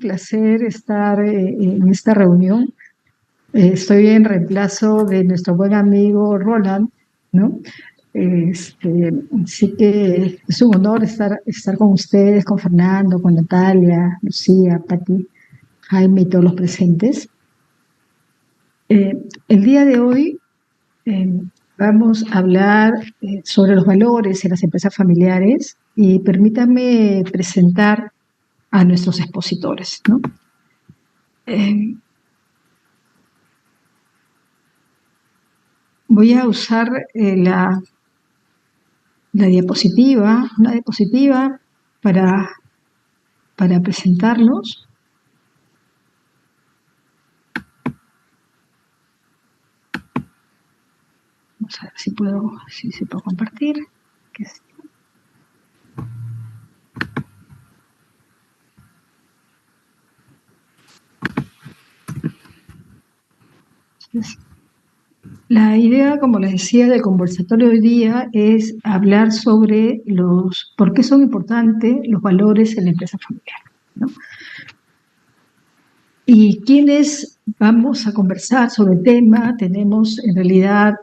placer estar en esta reunión. Estoy en reemplazo de nuestro buen amigo Roland, ¿no? Sí que es un honor estar con ustedes, con Fernando, con Natalia, Lucía, Pati, Jaime y todos los presentes. El día de hoy vamos a hablar sobre los valores en las empresas familiares y permítanme presentar a nuestros expositores, ¿no? Voy a usar una diapositiva para presentarlos. Vamos a ver si se puede compartir. Entonces, la idea, como les decía, del conversatorio de hoy día es hablar sobre por qué son importantes los valores en la empresa familiar, ¿no? Y quienes vamos a conversar sobre el tema, tenemos en realidad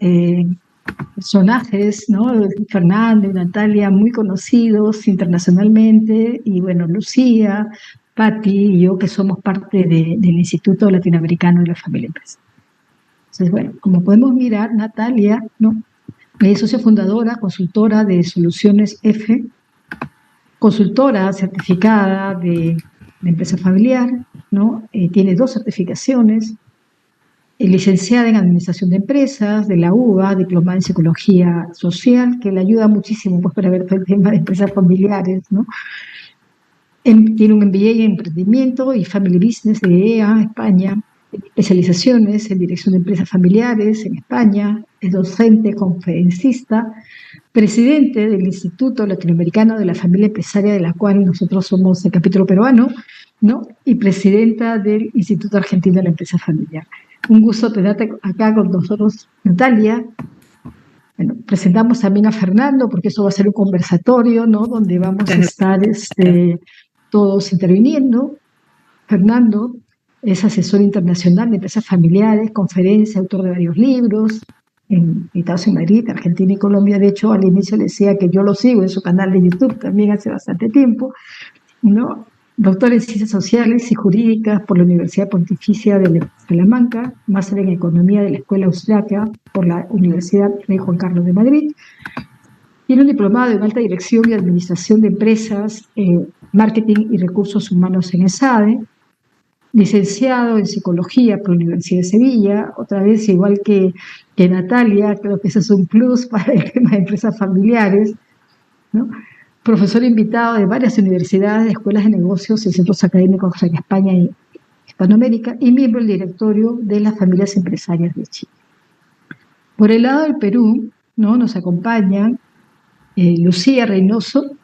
personajes, ¿no? Fernando y Natalia, muy conocidos internacionalmente, y bueno, Lucía, Pati y yo, que somos parte del Instituto Latinoamericano de la Familia Empresa. Entonces, bueno, como podemos mirar, Natalia, ¿no? Es socia fundadora, consultora de Soluciones F, consultora certificada de empresa familiar, ¿no? Tiene 2 certificaciones, licenciada en Administración de Empresas, de la UBA, diplomada en Psicología Social, que le ayuda muchísimo pues, para ver todo el tema de empresas familiares, ¿no? Tiene un MBA en Emprendimiento y Family Business de EA, España, especializaciones en Dirección de Empresas Familiares en España, es docente, conferencista, presidente del Instituto Latinoamericano de la Familia Empresaria, de la cual nosotros somos el capítulo peruano, ¿no? Y presidenta del Instituto Argentino de la Empresa Familiar. Un gusto tenerte acá con nosotros, Natalia. Bueno, presentamos también a Fernando, porque eso va a ser un conversatorio, ¿no? Donde vamos a estar todos interviniendo. Fernando es asesor internacional de empresas familiares, conferencia, autor de varios libros, editados en Madrid, Argentina y Colombia. De hecho, al inicio le decía que yo lo sigo en su canal de YouTube también hace bastante tiempo, ¿no? Doctor en Ciencias Sociales y Jurídicas por la Universidad Pontificia de Salamanca, máster en Economía de la Escuela Austriaca por la Universidad Rey Juan Carlos de Madrid. Tiene un diplomado en Alta Dirección y Administración de Empresas, Marketing y Recursos Humanos en ESADE, licenciado en Psicología por la Universidad de Sevilla, otra vez igual que Natalia, creo que ese es un plus para el tema de empresas familiares, ¿no? Profesor invitado de varias universidades, escuelas de negocios y centros académicos en España y Hispanoamérica, y miembro del directorio de las familias empresarias de Chile. Por el lado del Perú, ¿no? Nos acompañan Lucía Reynoso.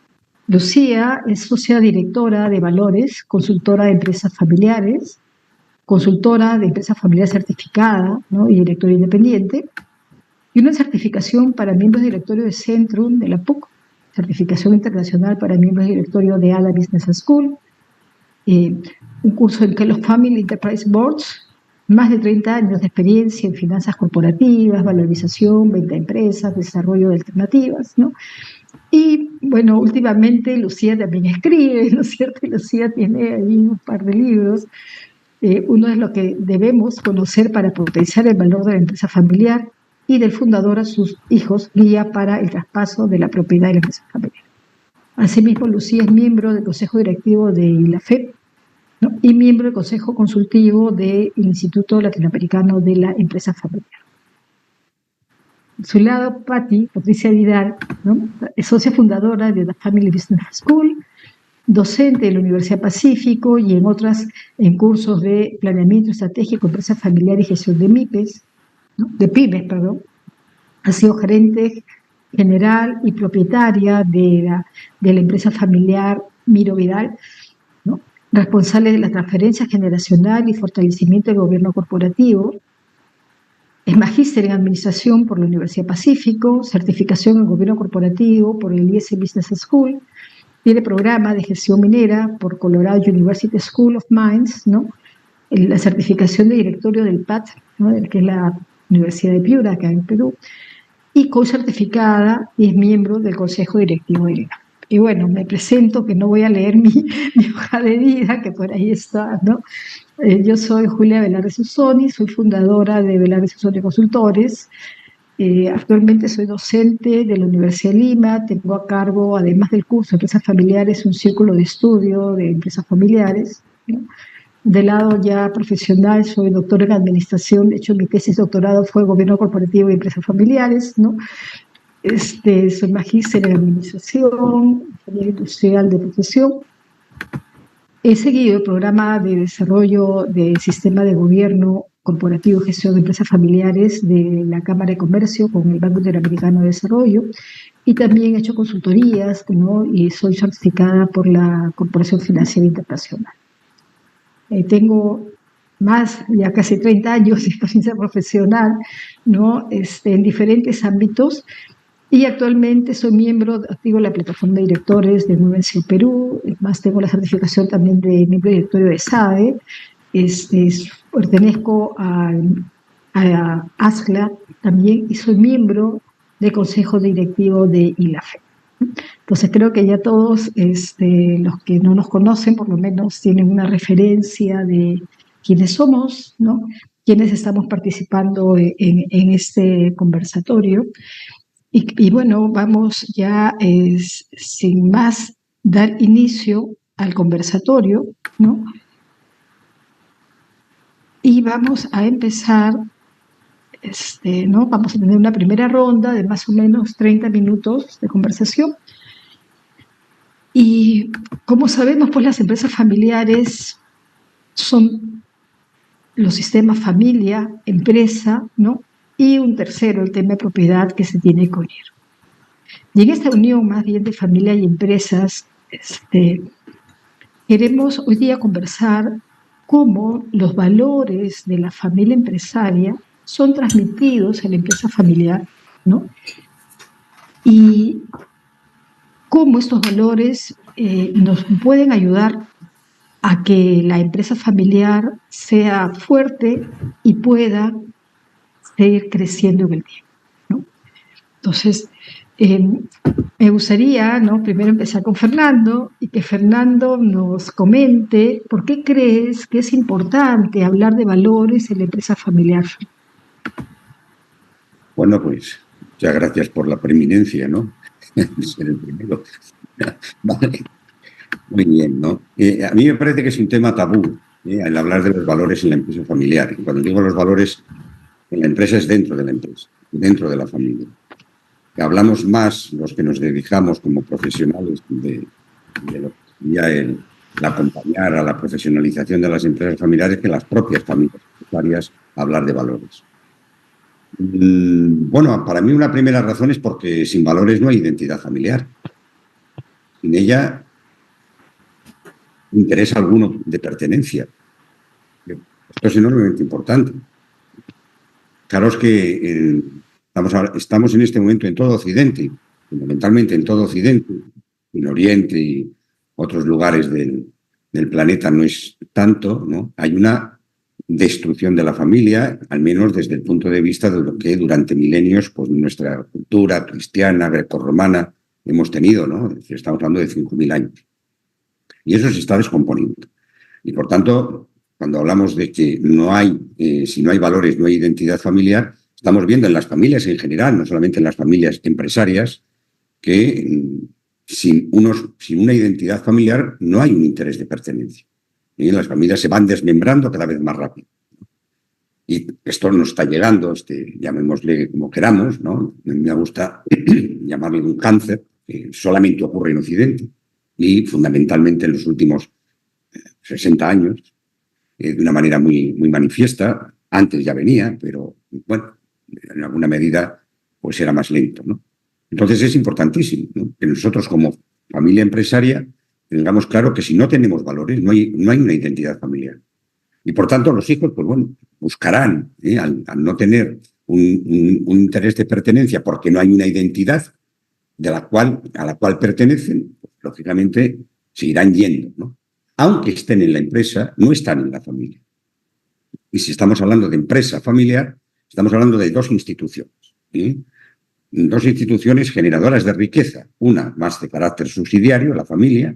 Lucía es socia directora de Valores, consultora de empresas familiares, consultora de empresas familiares certificada, ¿no? Y directora independiente, y una certificación para miembros de directorio de Centrum de la PUC, certificación internacional para miembros de directorio de ADA Business School, un curso en Kellogg Family Enterprise Boards, más de 30 años de experiencia en finanzas corporativas, valorización, venta de empresas, desarrollo de alternativas, ¿no? Y, bueno, últimamente Lucía también escribe, ¿no es cierto? Y Lucía tiene ahí un par de libros. Uno es lo que debemos conocer para potenciar el valor de la empresa familiar, y del fundador a sus hijos, guía para el traspaso de la propiedad de la empresa familiar. Asimismo, Lucía es miembro del Consejo Directivo de ILAFEP, ¿no? Y miembro del Consejo Consultivo del Instituto Latinoamericano de la Empresa Familiar. A su lado, Pati, Patricia Vidal, ¿no? Es socia fundadora de The Family Business School, docente de la Universidad Pacífico y en cursos de planeamiento estratégico, empresa familiar y gestión de MIPES, ¿no? De pymes, perdón. Ha sido gerente general y propietaria de la empresa familiar Miro Vidal, ¿no? Responsable de la transferencia generacional y fortalecimiento del gobierno corporativo. Es magíster en Administración por la Universidad Pacífico, certificación en Gobierno Corporativo por el IS Business School, Tiene programa de gestión minera por Colorado University School of Mines, ¿no? La certificación de directorio del PAT, ¿no? Que es la Universidad de Piura, acá en Perú, y co-certificada y es miembro del Consejo Directivo del INAF. Y bueno, me presento, que no voy a leer mi hoja de vida, que por ahí está, ¿no? Yo soy Julia Velarde Susoni, soy fundadora de Velarde Susoni Consultores. Actualmente soy docente de la Universidad de Lima, tengo a cargo, además del curso de Empresas Familiares, un círculo de estudio de empresas familiares, ¿no? De lado ya profesional, soy doctora en administración, de hecho mi tesis de doctorado fue Gobierno Corporativo y Empresas Familiares, ¿no? Soy magíster en administración, ingeniero industrial de profesión. He seguido el programa de desarrollo del sistema de gobierno corporativo y gestión de empresas familiares de la Cámara de Comercio con el Banco Interamericano de Desarrollo y también he hecho consultorías, ¿no? Y soy certificada por la Corporación Financiera Internacional. Tengo ya casi 30 años de experiencia profesional, ¿no? En diferentes ámbitos. Y actualmente soy miembro activo de la plataforma de directores de Nubencio Perú, más tengo la certificación también de miembro directorio de SADE, pertenezco a ASCLA también y soy miembro del consejo directivo de ILAFE. Entonces creo que ya todos los que no nos conocen por lo menos tienen una referencia de quiénes somos, ¿no? Quiénes estamos participando en este conversatorio. Y bueno, vamos ya sin más dar inicio al conversatorio, ¿no? Y vamos a empezar, ¿no? Vamos a tener una primera ronda de más o menos 30 minutos de conversación. Y como sabemos, pues las empresas familiares son los sistemas familia, empresa, ¿no? Y un tercero, el tema de propiedad que se tiene que unir. Y en esta unión más bien de familia y empresas, queremos hoy día conversar cómo los valores de la familia empresaria son transmitidos en la empresa familiar, ¿no? Y cómo estos valores nos pueden ayudar a que la empresa familiar sea fuerte y pueda seguir creciendo en el tiempo, ¿no? Entonces, me gustaría, ¿no? Primero empezar con Fernando y que Fernando nos comente por qué crees que es importante hablar de valores en la empresa familiar. Bueno, pues muchas gracias por la preeminencia, ¿no? Ser el primero. Vale. Muy bien, ¿no? A mí me parece que es un tema tabú, el hablar de los valores en la empresa familiar. Y cuando digo los valores en la empresa es dentro de la empresa, dentro de la familia. Que hablamos más los que nos dedicamos como profesionales de lo que sería el acompañar a la profesionalización de las empresas familiares que las propias familias empresarias hablar de valores. Bueno, para mí una primera razón es porque sin valores no hay identidad familiar. Sin ella, interés alguno de pertenencia. Esto es enormemente importante. Claro es que estamos en este momento en todo Occidente, fundamentalmente en todo Occidente, en Oriente y otros lugares del planeta no es tanto, ¿no? Hay una destrucción de la familia, al menos desde el punto de vista de lo que durante milenios, pues nuestra cultura cristiana, grecorromana, hemos tenido, ¿no? Es decir, estamos hablando de 5.000 años. Y eso se está descomponiendo. Y por tanto, cuando hablamos de que no hay, si no hay valores, no hay identidad familiar, estamos viendo en las familias en general, no solamente en las familias empresarias, que sin una identidad familiar no hay un interés de pertenencia. Y las familias se van desmembrando cada vez más rápido. Y esto nos está llegando, llamémosle como queramos, ¿no? A mí me gusta llamarle un cáncer que solamente ocurre en Occidente y fundamentalmente en los últimos 60 años, de una manera muy, muy manifiesta. Antes ya venía, pero bueno, en alguna medida pues era más lento, ¿no? Entonces es importantísimo, ¿no?, que nosotros como familia empresaria tengamos claro que si no tenemos valores no hay una identidad familiar. Y por tanto los hijos, pues bueno, buscarán, al no tener un interés de pertenencia porque no hay una identidad a la cual pertenecen, lógicamente, se irán yendo, ¿no? Aunque estén en la empresa, no están en la familia. Y si estamos hablando de empresa familiar, estamos hablando de dos instituciones, ¿sí? Dos instituciones generadoras de riqueza. Una más de carácter subsidiario, la familia,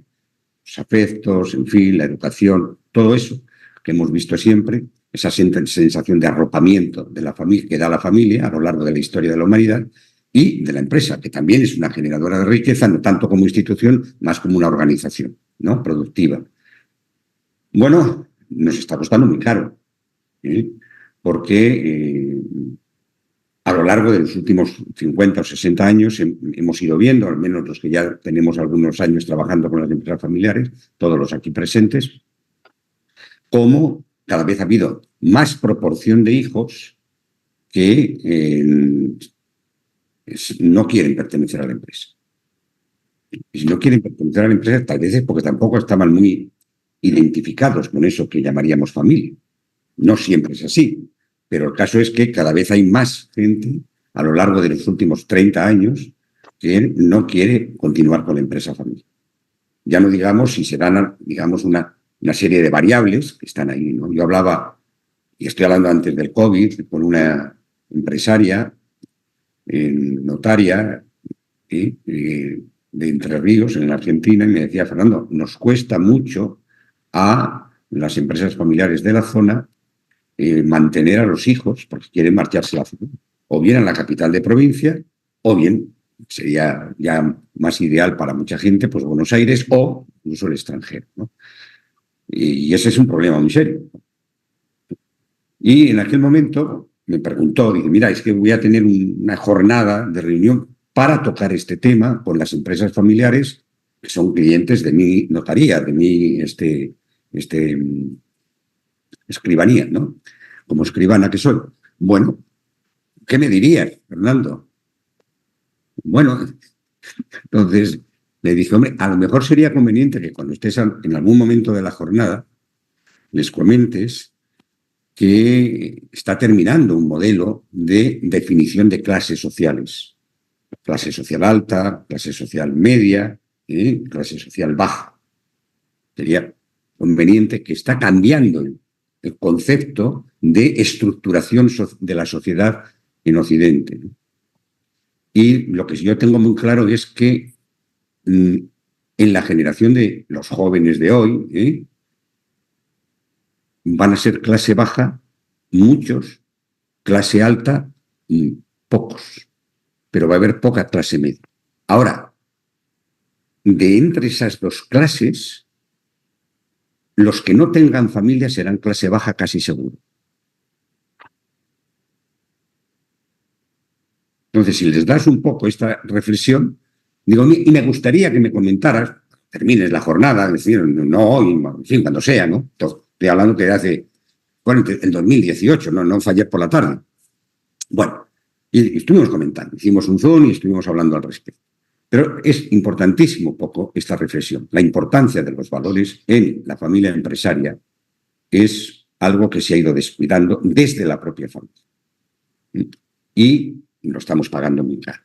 los afectos, en fin, la educación, todo eso que hemos visto siempre, esa sensación de arropamiento de la familia que da la familia a lo largo de la historia de la humanidad, y de la empresa, que también es una generadora de riqueza, no tanto como institución, más como una organización, ¿no?, productiva. Bueno, nos está costando muy caro, ¿sí? Porque a lo largo de los últimos 50 o 60 años hemos ido viendo, al menos los que ya tenemos algunos años trabajando con las empresas familiares, todos los aquí presentes, cómo cada vez ha habido más proporción de hijos que no quieren pertenecer a la empresa. Y si no quieren pertenecer a la empresa, tal vez es porque tampoco estaban muy identificados con eso que llamaríamos familia. No siempre es así, pero el caso es que cada vez hay más gente a lo largo de los últimos 30 años que no quiere continuar con la empresa familiar. Ya no digamos si se dan, digamos, una serie de variables que están ahí, ¿no? Yo hablaba, y estoy hablando antes del COVID, con una empresaria notaria de Entre Ríos, en Argentina, y me decía: Fernando, nos cuesta mucho a las empresas familiares de la zona mantener a los hijos, porque quieren marcharse a la zona, o bien a la capital de provincia, o bien, sería ya más ideal para mucha gente, pues Buenos Aires o incluso el extranjero, ¿no? Y ese es un problema muy serio. Y en aquel momento me preguntó, dice: mira, es que voy a tener una jornada de reunión para tocar este tema con las empresas familiares que son clientes de mi notaría, de mi escribanía, ¿no? Como escribana que soy. Bueno, ¿qué me dirías, Fernando? Bueno, entonces le dije: hombre, a lo mejor sería conveniente que cuando estés en algún momento de la jornada les comentes que está terminando un modelo de definición de clases sociales. Clase social alta, clase social media, clase social baja. Sería conveniente que está cambiando el concepto de estructuración de la sociedad en Occidente, ¿no? Y lo que yo tengo muy claro es que en la generación de los jóvenes de hoy, van a ser clase baja muchos, clase alta pocos, pero va a haber poca clase media. Ahora, de entre esas dos clases, los que no tengan familia serán clase baja casi seguro. Entonces, si les das un poco esta reflexión, digo, y me gustaría que me comentaras, termines la jornada, es decir, no hoy, en fin, cuando sea, ¿no? Estoy hablando que hace, bueno, el 2018, no fue ayer por la tarde. Bueno, y estuvimos comentando, hicimos un Zoom y estuvimos hablando al respecto. Pero es importantísimo poco esta reflexión. La importancia de los valores en la familia empresaria es algo que se ha ido descuidando desde la propia familia. Y lo estamos pagando muy caro.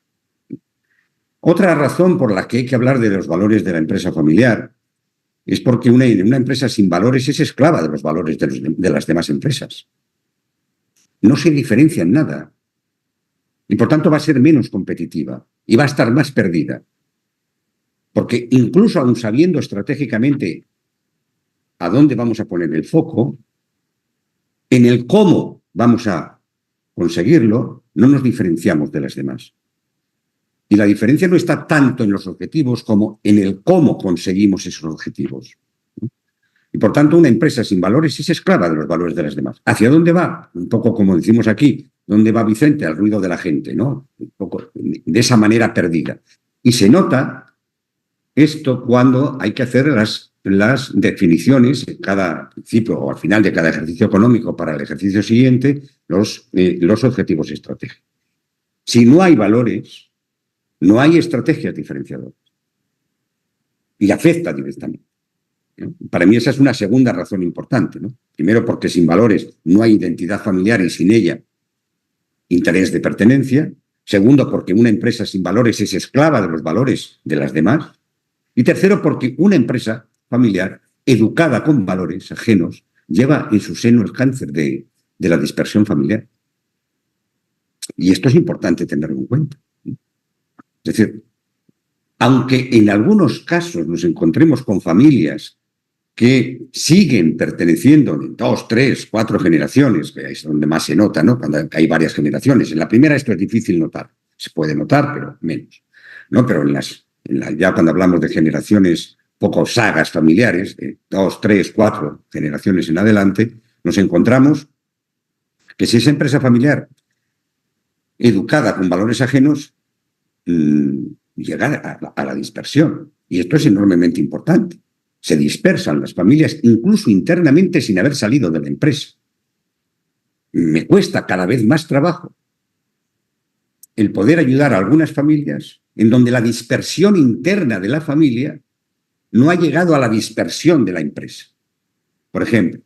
Otra razón por la que hay que hablar de los valores de la empresa familiar es porque una empresa sin valores es esclava de los valores de las demás empresas. No se diferencia en nada. Y por tanto va a ser menos competitiva y va a estar más perdida. Porque incluso aun sabiendo estratégicamente a dónde vamos a poner el foco, en el cómo vamos a conseguirlo, no nos diferenciamos de las demás. Y la diferencia no está tanto en los objetivos como en el cómo conseguimos esos objetivos. Y por tanto, una empresa sin valores es esclava de los valores de las demás. ¿Hacia dónde va? Un poco como decimos aquí, ¿dónde va Vicente? Al ruido de la gente, ¿no? Un poco de esa manera perdida. Y se nota esto cuando hay que hacer las definiciones en cada principio o al final de cada ejercicio económico para el ejercicio siguiente, los objetivos estratégicos. Si no hay valores, no hay estrategias diferenciadoras. Y afecta directamente. Para mí esa es una segunda razón importante, ¿no? Primero, porque sin valores no hay identidad familiar y sin ella interés de pertenencia. Segundo, porque una empresa sin valores es esclava de los valores de las demás. Y tercero, porque una empresa familiar educada con valores ajenos lleva en su seno el cáncer de la dispersión familiar. Y esto es importante tenerlo en cuenta. Es decir, aunque en algunos casos nos encontremos con familias que siguen perteneciendo en 2, 3, 4 generaciones, que es donde más se nota, ¿no? Cuando hay varias generaciones. En la primera esto es difícil notar. Se puede notar, pero menos, ¿no? Pero ya cuando hablamos de generaciones, poco sagas familiares, de 2, 3, 4 generaciones en adelante, nos encontramos que si esa empresa familiar educada con valores ajenos, llega a la dispersión. Y esto es enormemente importante. Se dispersan las familias, incluso internamente, sin haber salido de la empresa. Me cuesta cada vez más trabajo el poder ayudar a algunas familias en donde la dispersión interna de la familia no ha llegado a la dispersión de la empresa. Por ejemplo,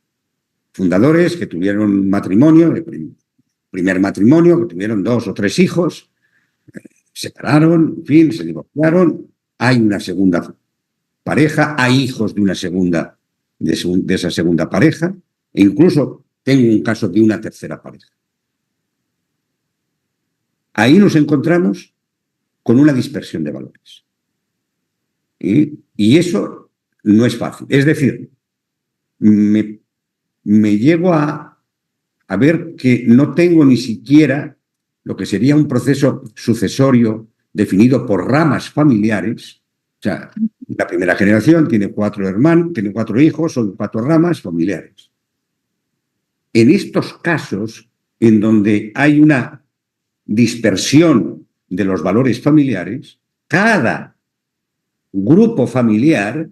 fundadores que tuvieron matrimonio, primer matrimonio, que tuvieron 2 o 3 hijos, se separaron, en fin, se divorciaron, hay una segunda pareja, hay hijos de de esa segunda pareja, e incluso tengo un caso de una tercera pareja. Ahí nos encontramos con una dispersión de valores. Y eso no es fácil. Es decir, me llego a ver que no tengo ni siquiera lo que sería un proceso sucesorio definido por ramas familiares. O sea, la primera generación tiene 4 hermanos, tiene 4 hijos, son 4 ramas familiares. En estos casos, en donde hay una dispersión de los valores familiares, cada grupo familiar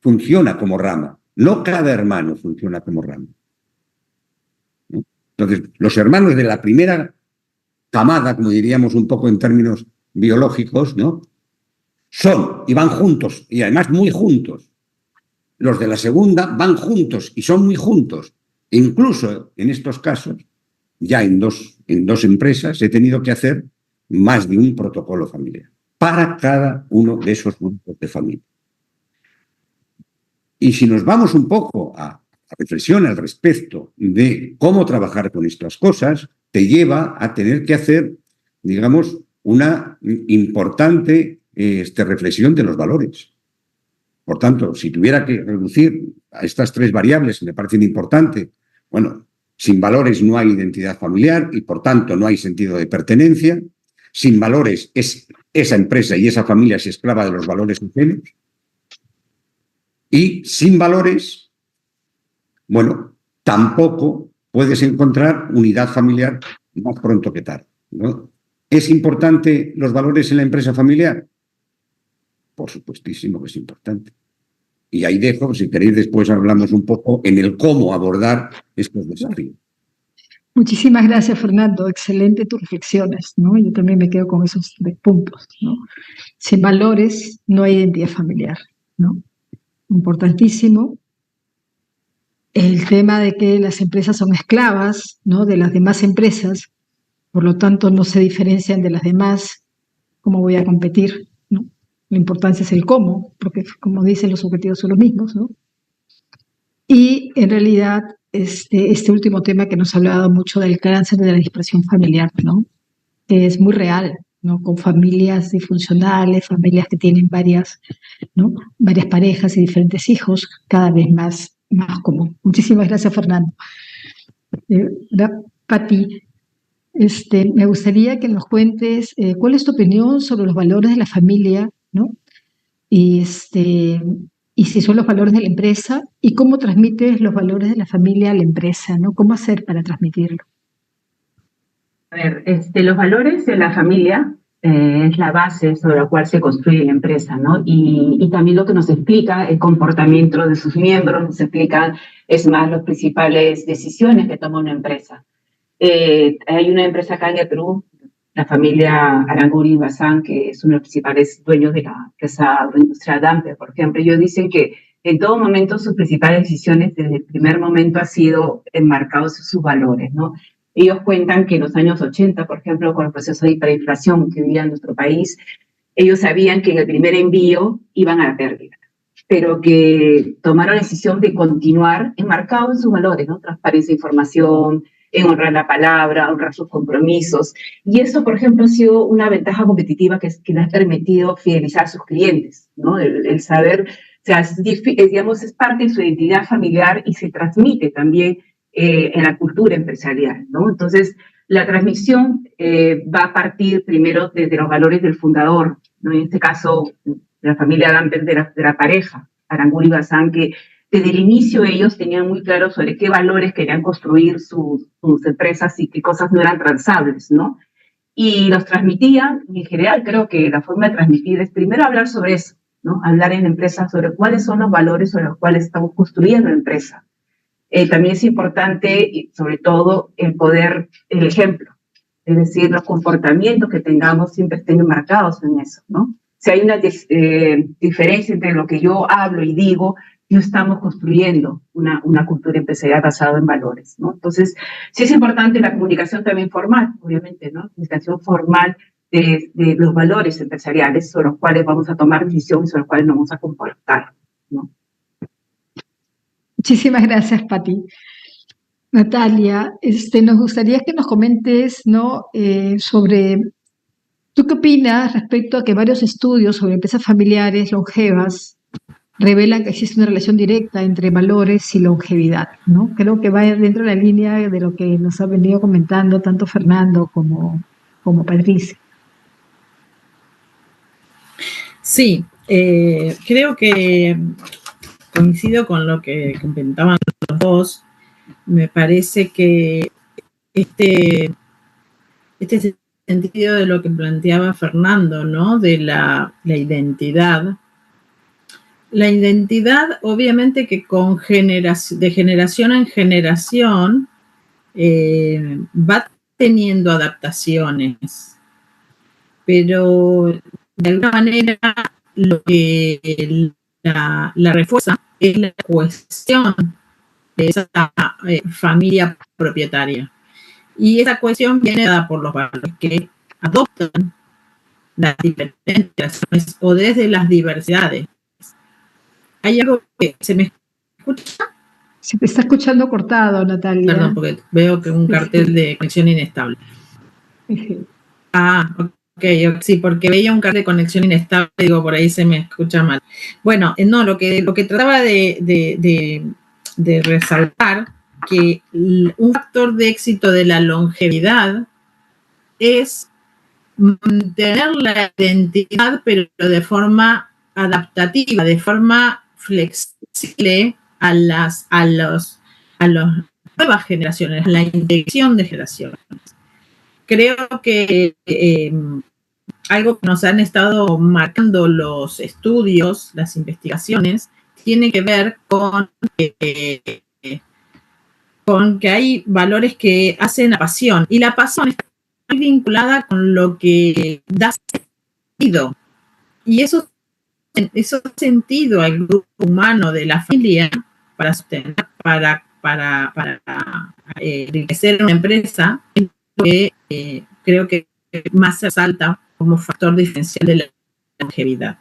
funciona como rama, no cada hermano funciona como rama. ¿No? Entonces, los hermanos de la primera camada, como diríamos un poco en términos biológicos, ¿no? Son y van juntos, y además muy juntos. Los de la segunda van juntos y son muy juntos. E incluso en estos casos, ya en dos empresas, he tenido que hacer más de un protocolo familiar para cada uno de esos grupos de familia. Y si nos vamos un poco a reflexión al respecto de cómo trabajar con estas cosas, te lleva a tener que hacer, digamos, una importante reflexión de los valores. Por tanto, si tuviera que reducir a estas 3 variables que me parecen importantes, bueno, sin valores no hay identidad familiar y, por tanto, no hay sentido de pertenencia. Sin valores, esa empresa y esa familia es esclava de los valores ajenos. Y sin valores, bueno, tampoco puedes encontrar unidad familiar más pronto que tarde, ¿no? ¿Es importante los valores en la empresa familiar? Por supuestísimo que es importante. Y ahí dejo, si queréis, después hablamos un poco en el cómo abordar estos desafíos. Muchísimas gracias, Fernando. Excelente tus reflexiones, ¿no? Yo también me quedo con esos 3 puntos, ¿no? Sin valores no hay identidad familiar, ¿no? Importantísimo. El tema de que las empresas son esclavas, ¿no?, de las demás empresas, por lo tanto no se diferencian de las demás. ¿Cómo voy a competir, ¿no? La importancia es el cómo, porque como dicen, los objetivos son los mismos, ¿no? Y en realidad este último tema que nos ha hablado mucho del cáncer de la dispersión familiar, ¿no?, que es muy real, ¿no?, con familias disfuncionales, familias que tienen varias, ¿no?, varias parejas y diferentes hijos, cada vez más común. Muchísimas gracias, Fernando. Pati, me gustaría que nos cuentes cuál es tu opinión sobre los valores de la familia, ¿no? Y si son los valores de la empresa, y cómo transmites los valores de la familia a la empresa, ¿no? ¿Cómo hacer para transmitirlo? A ver, los valores de la familia es la base sobre la cual se construye la empresa, ¿no? Y también lo que nos explica el comportamiento de sus miembros, nos explican, es más, las principales decisiones que toma una empresa. Hay una empresa acá en el Perú, la familia Aranguren Bazán, que es uno de los principales dueños de la empresa agroindustria Dampe, por ejemplo. Ellos dicen que en todo momento sus principales decisiones desde el primer momento han sido enmarcados en sus valores, ¿no? Ellos cuentan que en los años 80, por ejemplo, con el proceso de hiperinflación que vivía en nuestro país, ellos sabían que en el primer envío iban a la pérdida, pero que tomaron la decisión de continuar enmarcado en sus valores, ¿no? Transparencia, información, en honrar la palabra, honrar sus compromisos. Y eso, por ejemplo, ha sido una ventaja competitiva que les ha permitido fidelizar a sus clientes, ¿no? El saber, o sea, digamos, es parte de su identidad familiar y se transmite también en la cultura empresarial, ¿no? Entonces, la transmisión va a partir primero desde los valores del fundador, ¿no? En este caso, de la familia Gamper, de la pareja, Aranguren y Bazán, que desde el inicio ellos tenían muy claro sobre qué valores querían construir sus empresas y qué cosas no eran transables, ¿no? Y los transmitían, y en general creo que la forma de transmitir es primero hablar sobre eso, ¿no? Hablar en la empresa sobre cuáles son los valores sobre los cuales estamos construyendo la empresa. También es importante, sobre todo, el ejemplo, es decir, los comportamientos que tengamos siempre estén marcados en eso, ¿no? Si hay una diferencia entre lo que yo hablo y digo, no estamos construyendo una cultura empresarial basada en valores, ¿no? Entonces, sí es importante la comunicación también formal, obviamente, ¿no? Comunicación formal de los valores empresariales sobre los cuales vamos a tomar decisiones, sobre los cuales nos vamos a comportar, ¿no? Muchísimas gracias, Pati. Natalia, nos gustaría que nos comentes, ¿no? Sobre, ¿tú qué opinas respecto a que varios estudios sobre empresas familiares longevas revelan que existe una relación directa entre valores y longevidad, ¿no? Creo que va dentro de la línea de lo que nos ha venido comentando tanto Fernando como Patricia. Sí, creo que coincido con lo que comentaban los dos. Me parece que este sentido de lo que planteaba Fernando, ¿no? De la identidad. La identidad, obviamente que de generación en generación va teniendo adaptaciones, pero de alguna manera lo que la refuerza es la cohesión de esa familia propietaria. Y esa cohesión viene dada por los valores que adoptan las diferentes o desde las diversidades. Hay algo que se me escucha. Se te está escuchando cortado, Natalia. Perdón, porque veo que un cartel de conexión inestable. Ok, sí, porque veía un cartel de conexión inestable, digo, por ahí se me escucha mal. Bueno, no, lo que trataba de resaltar que un factor de éxito de la longevidad es mantener la identidad, pero de forma adaptativa, de forma flexible a las nuevas generaciones, la integración de generaciones. Creo que algo que nos han estado marcando los estudios, las investigaciones, tiene que ver con que hay valores que hacen la pasión, y la pasión está muy vinculada con lo que da sentido, y eso sentido al grupo humano de la familia para sostener, para enriquecer una empresa, es lo que creo que más se resalta como factor diferencial de la longevidad.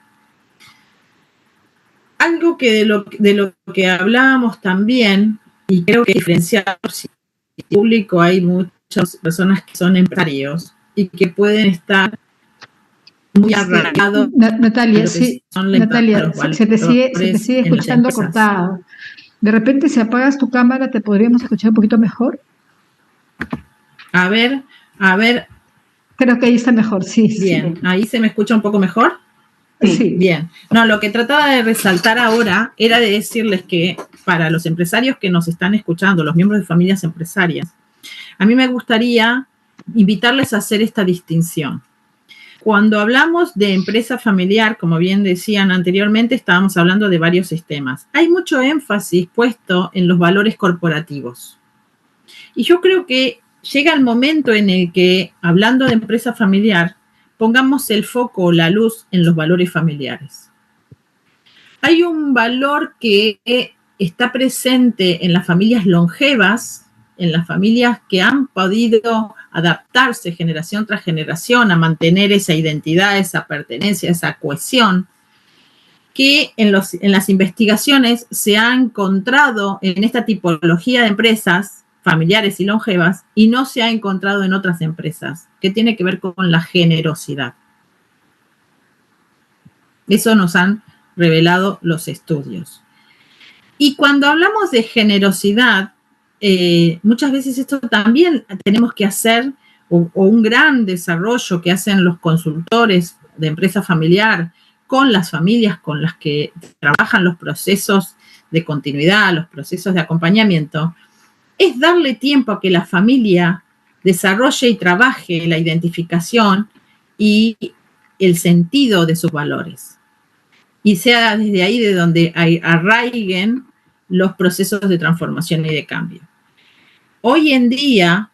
Algo que de lo que hablábamos también, y creo que diferenciar si en el público hay muchas personas que son empresarios y que pueden estar muy arraigados. Natalia, sí, Natalia, se te sigue escuchando cortado. De repente, si apagas tu cámara, ¿te podríamos escuchar un poquito mejor? A ver. Creo que ahí está mejor, sí. Bien, sí. ¿Ahí se me escucha un poco mejor? Sí. Bien. No, lo que trataba de resaltar ahora era de decirles que para los empresarios que nos están escuchando, los miembros de familias empresarias, a mí me gustaría invitarles a hacer esta distinción. Cuando hablamos de empresa familiar, como bien decían anteriormente, estábamos hablando de varios sistemas. Hay mucho énfasis puesto en los valores corporativos. Y yo creo que llega el momento en el que, hablando de empresa familiar, pongamos el foco o la luz en los valores familiares. Hay un valor que está presente en las familias longevas, en las familias que han podido adaptarse generación tras generación a mantener esa identidad, esa pertenencia, esa cohesión, que en las investigaciones se ha encontrado en esta tipología de empresas familiares y longevas y no se ha encontrado en otras empresas, que tiene que ver con la generosidad. Eso nos han revelado los estudios. Y cuando hablamos de generosidad, muchas veces esto también tenemos que hacer, o un gran desarrollo que hacen los consultores de empresa familiar con las familias con las que trabajan los procesos de continuidad, los procesos de acompañamiento, es darle tiempo a que la familia desarrolle y trabaje la identificación y el sentido de sus valores. Y sea desde ahí de donde arraiguen los procesos de transformación y de cambio. Hoy en día,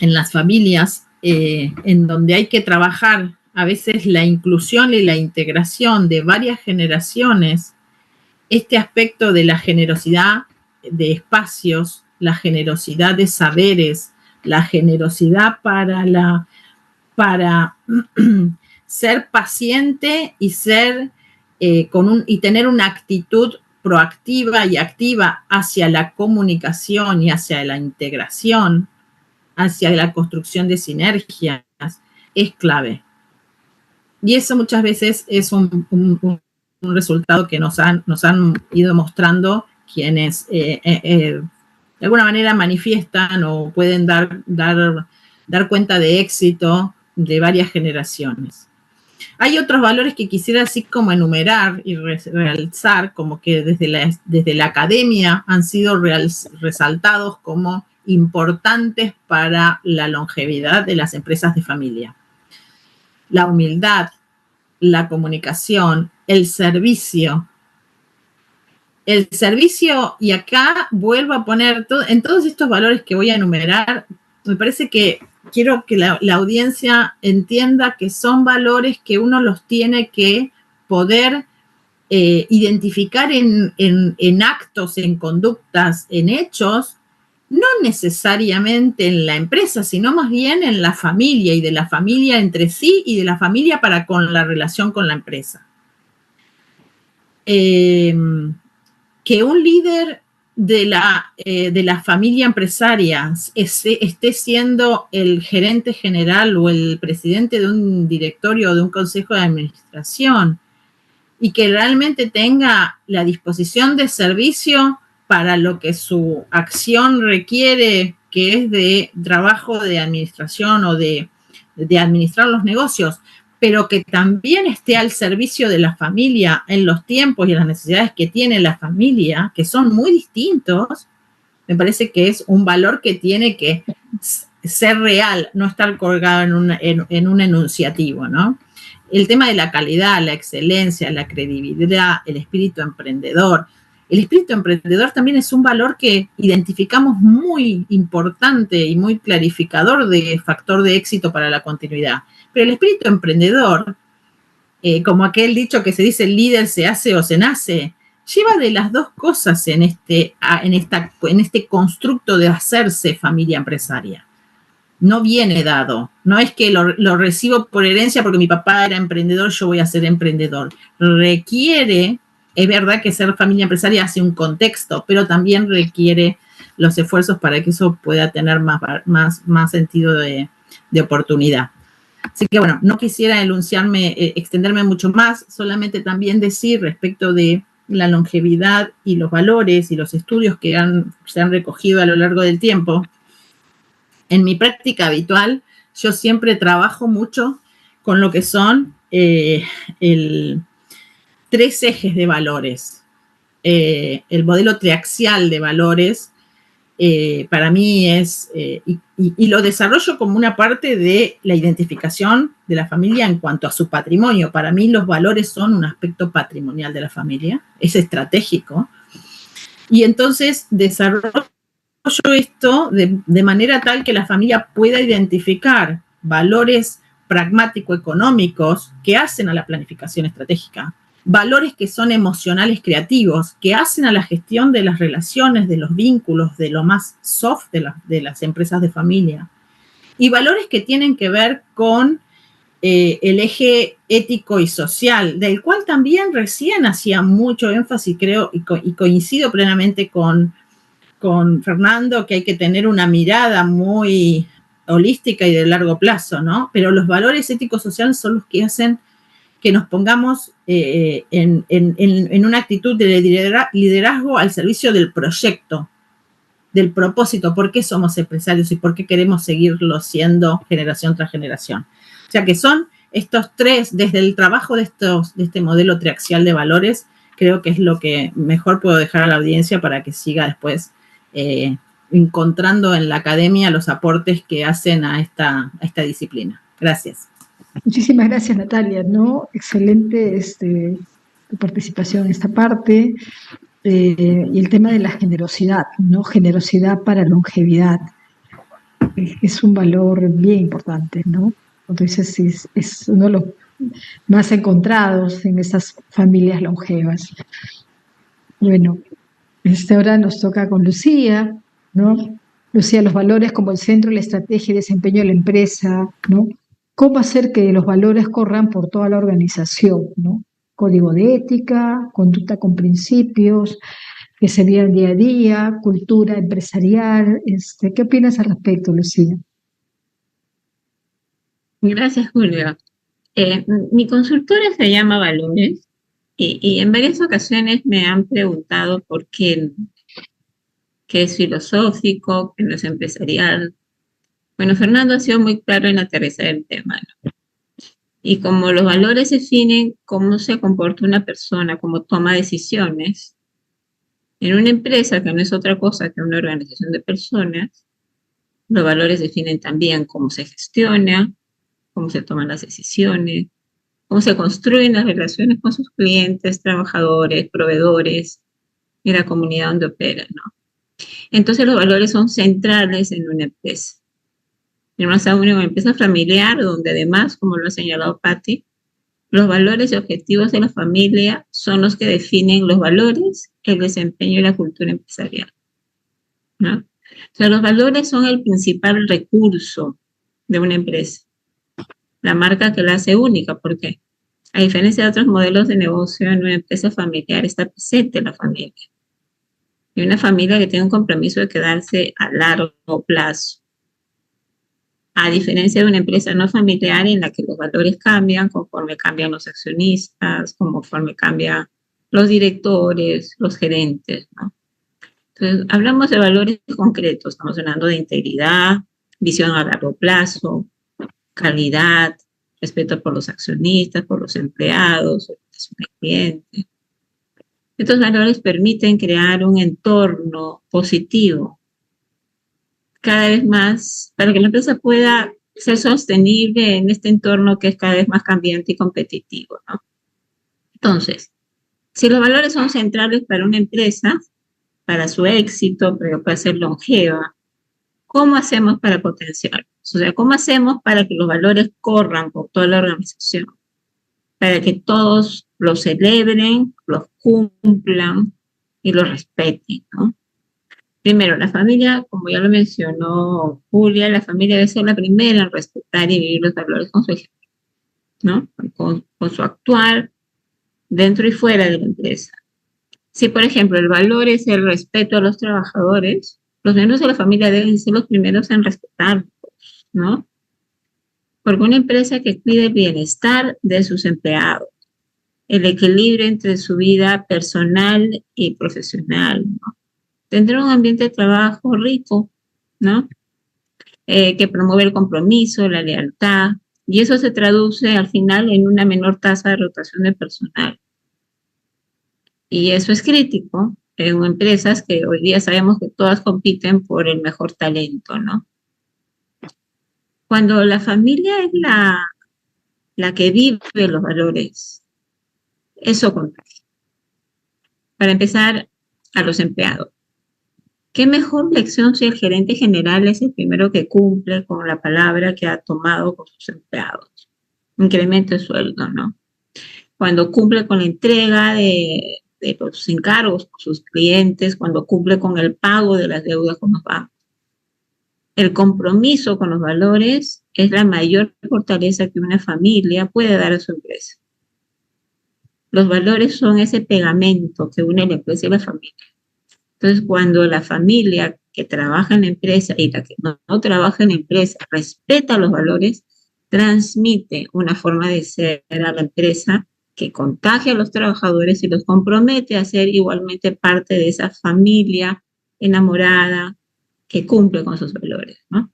en las familias, en donde hay que trabajar a veces la inclusión y la integración de varias generaciones, este aspecto de la generosidad de espacios, la generosidad de saberes, la generosidad para ser paciente y y tener una actitud proactiva y activa hacia la comunicación y hacia la integración, hacia la construcción de sinergias, es clave. Y eso muchas veces es un resultado que nos han ido mostrando quienes de alguna manera manifiestan o pueden dar cuenta de éxito de varias generaciones. Hay otros valores que quisiera así como enumerar y realzar, como que desde la academia han sido resaltados como importantes para la longevidad de las empresas de familia. La humildad, la comunicación, el servicio. El servicio, y acá vuelvo a poner en todos estos valores que voy a enumerar, me parece que quiero que la audiencia entienda que son valores que uno los tiene que poder identificar en actos, en conductas, en hechos, no necesariamente en la empresa, sino más bien en la familia y de la familia entre sí y de la familia para con la relación con la empresa. Que un líder de la familia empresaria esté siendo el gerente general o el presidente de un directorio o de un consejo de administración y que realmente tenga la disposición de servicio para lo que su acción requiere, que es de trabajo de administración o de administrar los negocios, pero que también esté al servicio de la familia en los tiempos y en las necesidades que tiene la familia, que son muy distintos, me parece que es un valor que tiene que ser real, no estar colgado en un enunciativo, ¿no? El tema de la calidad, la excelencia, la credibilidad, el espíritu emprendedor. El espíritu emprendedor también es un valor que identificamos muy importante y muy clarificador de factor de éxito para la continuidad. Pero el espíritu emprendedor, como aquel dicho que se dice, el líder se hace o se nace, lleva de las dos cosas en este constructo de hacerse familia empresaria. No viene dado. No es que lo recibo por herencia porque mi papá era emprendedor, yo voy a ser emprendedor. Requiere, es verdad que ser familia empresaria hace un contexto, pero también requiere los esfuerzos para que eso pueda tener más sentido de oportunidad. Así que bueno, no quisiera extenderme mucho más, solamente también decir respecto de la longevidad y los valores y los estudios que se han recogido a lo largo del tiempo. En mi práctica habitual, yo siempre trabajo mucho con lo que son 3 ejes de valores. El modelo triaxial de valores para mí es, y lo desarrollo como una parte de la identificación de la familia en cuanto a su patrimonio. Para mí los valores son un aspecto patrimonial de la familia, es estratégico. Y entonces desarrollo esto de manera tal que la familia pueda identificar valores pragmático-económicos que hacen a la planificación estratégica, valores que son emocionales creativos, que hacen a la gestión de las relaciones, de los vínculos, de lo más soft de las empresas de familia, y valores que tienen que ver con el eje ético y social, del cual también recién hacía mucho énfasis, creo, y coincido plenamente con Fernando, que hay que tener una mirada muy holística y de largo plazo, ¿no? Pero los valores éticos sociales son los que hacen que nos pongamos en una actitud de liderazgo al servicio del proyecto, del propósito, por qué somos empresarios y por qué queremos seguirlo siendo generación tras generación. O sea que son estos tres, desde el trabajo de este modelo triaxial de valores, creo que es lo que mejor puedo dejar a la audiencia para que siga después encontrando en la academia los aportes que hacen a esta disciplina. Gracias. Muchísimas gracias, Natalia, ¿no? Excelente tu participación en esta parte. Y el tema de la generosidad, ¿no? Generosidad para longevidad. Es un valor bien importante, ¿no? Entonces es uno de los más encontrados en esas familias longevas. Bueno, ahora nos toca con Lucía, ¿no? Lucía, los valores como el centro de la estrategia y desempeño de la empresa, ¿no? ¿Cómo hacer que los valores corran por toda la organización, ¿no? Código de ética, conducta con principios, que se vean día a día, cultura empresarial. ¿Qué opinas al respecto, Lucía? Gracias, Julio. Mi consultora se llama Valores y en varias ocasiones me han preguntado por qué es filosófico, que no es empresarial. Bueno, Fernando ha sido muy claro en aterrizar el tema, ¿no? Y como los valores definen cómo se comporta una persona, cómo toma decisiones, en una empresa que no es otra cosa que una organización de personas, los valores definen también cómo se gestiona, cómo se toman las decisiones, cómo se construyen las relaciones con sus clientes, trabajadores, proveedores y la comunidad donde operan, ¿no? Entonces los valores son centrales en una empresa. En una empresa familiar donde además, como lo ha señalado Patti, los valores y objetivos de la familia son los que definen los valores, el desempeño y la cultura empresarial, ¿no? O sea, los valores son el principal recurso de una empresa, la marca que la hace única, porque a diferencia de otros modelos de negocio, en una empresa familiar está presente la familia. Y una familia que tiene un compromiso de quedarse a largo plazo. A diferencia de una empresa no familiar en la que los valores cambian conforme cambian los accionistas, conforme cambian los directores, los gerentes, ¿no? Entonces, hablamos de valores concretos, estamos hablando de integridad, visión a largo plazo, calidad, respeto por los accionistas, por los empleados, orientación al cliente. Estos valores permiten crear un entorno positivo cada vez más para que la empresa pueda ser sostenible en este entorno que es cada vez más cambiante y competitivo, ¿no? Entonces, si los valores son centrales para una empresa, para su éxito, para ser longeva, ¿cómo hacemos para potenciarlos? O sea, ¿cómo hacemos para que los valores corran por toda la organización? Para que todos los celebren, los cumplan y los respeten, ¿no? Primero, la familia, como ya lo mencionó Julia, la familia debe ser la primera en respetar y vivir los valores con su ejemplo, ¿no? Con su actuar dentro y fuera de la empresa. Si, por ejemplo, el valor es el respeto a los trabajadores, los miembros de la familia deben ser los primeros en respetarlos, ¿no? Porque una empresa que cuide el bienestar de sus empleados, el equilibrio entre su vida personal y profesional, ¿no? Tendrá un ambiente de trabajo rico, ¿no? Que promueve el compromiso, la lealtad, y eso se traduce al final en una menor tasa de rotación de personal. Y eso es crítico en empresas que hoy día sabemos que todas compiten por el mejor talento, ¿no? Cuando la familia es la que vive los valores, eso contagia. Para empezar, a los empleados. ¿Qué mejor lección si el gerente general es el primero que cumple con la palabra que ha tomado con sus empleados? Incremento de sueldo, ¿no? Cuando cumple con la entrega de los encargos con sus clientes, cuando cumple con el pago de las deudas con los bancos. el compromiso con los valores es la mayor fortaleza que una familia puede dar a su empresa. Los valores son ese pegamento que une la empresa y la familia. Entonces, cuando la familia que trabaja en la empresa y la que no trabaja en la empresa respeta los valores, transmite una forma de ser a la empresa que contagia a los trabajadores y los compromete a ser igualmente parte de esa familia enamorada que cumple con sus valores, ¿no?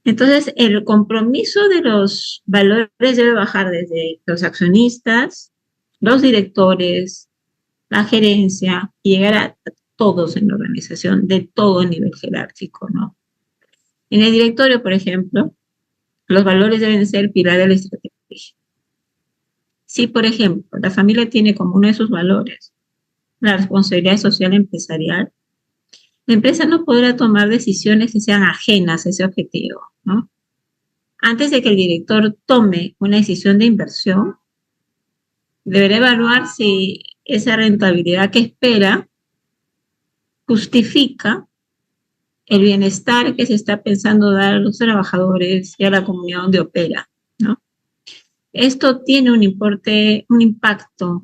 Entonces, el compromiso de los valores debe bajar desde los accionistas, los directores, la gerencia, y llegar a todos en la organización, de todo nivel jerárquico, ¿no? En el directorio, por ejemplo, los valores deben ser pilar de la estrategia. Si, por ejemplo, la familia tiene como uno de sus valores la responsabilidad social empresarial, la empresa no podrá tomar decisiones que sean ajenas a ese objetivo, ¿no? Antes de que el director tome una decisión de inversión, deberá evaluar si esa rentabilidad que espera justifica el bienestar que se está pensando dar a los trabajadores y a la comunidad donde opera, ¿no? Esto tiene un impacto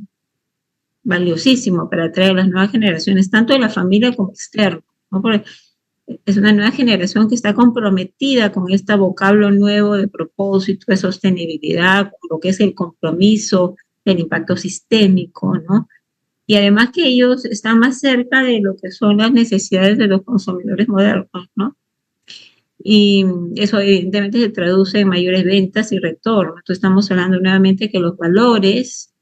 valiosísimo para atraer a las nuevas generaciones, tanto de la familia como externo, ¿no? Porque es una nueva generación que está comprometida con este vocablo nuevo de propósito, de sostenibilidad, con lo que es el compromiso, el impacto sistémico, ¿no? Y además que ellos están más cerca de lo que son las necesidades de los consumidores modernos, ¿no? Y eso evidentemente se traduce en mayores ventas y retorno. Entonces estamos hablando nuevamente que los valores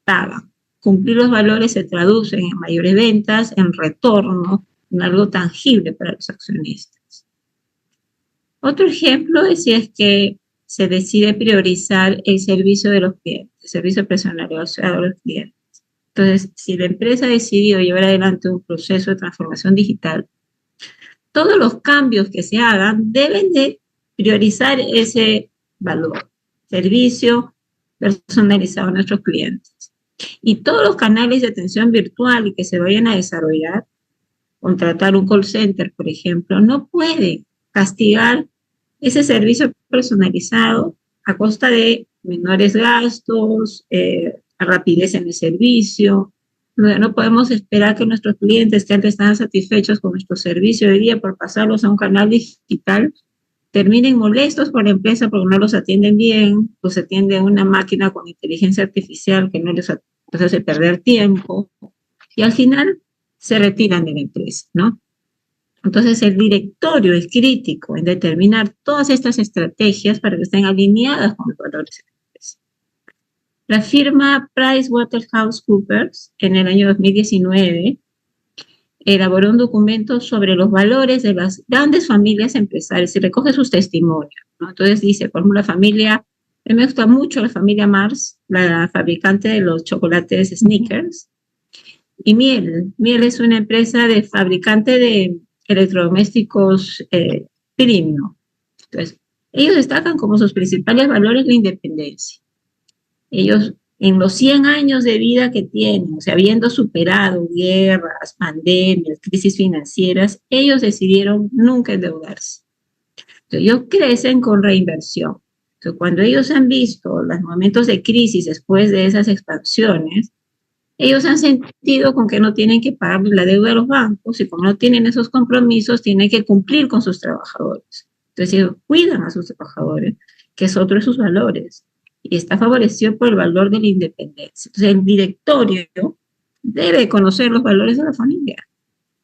pagan. Cumplir los valores se traducen en mayores ventas, en retorno, en algo tangible para los accionistas. Otro ejemplo es si es que se decide priorizar el servicio de los clientes, el servicio personal a los clientes. Entonces, si la empresa decidió llevar adelante un proceso de transformación digital, todos los cambios que se hagan deben de priorizar ese valor, servicio personalizado a nuestros clientes. Y todos los canales de atención virtual que se vayan a desarrollar, contratar un call center, por ejemplo, no pueden castigar ese servicio personalizado a costa de menores gastos, rapidez en el servicio. No podemos esperar que nuestros clientes que antes estaban satisfechos con nuestro servicio de día por pasarlos a un canal digital, terminen molestos por la empresa porque no los atienden bien, los atiende una máquina con inteligencia artificial que no les hace perder tiempo, y al final se retiran de la empresa, ¿no? Entonces el directorio es crítico en determinar todas estas estrategias para que estén alineadas con los valores de la empresa. La firma PricewaterhouseCoopers en el año 2019 elaboró un documento sobre los valores de las grandes familias empresariales y recoge sus testimonios, ¿no? Entonces dice, por ejemplo, la familia, a mí me gusta mucho la familia Mars, la fabricante de los chocolates Snickers, y Miel es una empresa de fabricante de electrodomésticos premium. Entonces, ellos destacan como sus principales valores la independencia. Ellos, en los 100 años de vida que tienen, o sea, habiendo superado guerras, pandemias, crisis financieras, ellos decidieron nunca endeudarse. Entonces, ellos crecen con reinversión. Entonces, cuando ellos han visto los momentos de crisis después de esas expansiones, ellos han sentido con que no tienen que pagar la deuda a los bancos y como no tienen esos compromisos, tienen que cumplir con sus trabajadores. Entonces, ellos cuidan a sus trabajadores, que es otro de sus valores, y está favorecido por el valor de la independencia. Entonces, el directorio debe conocer los valores de la familia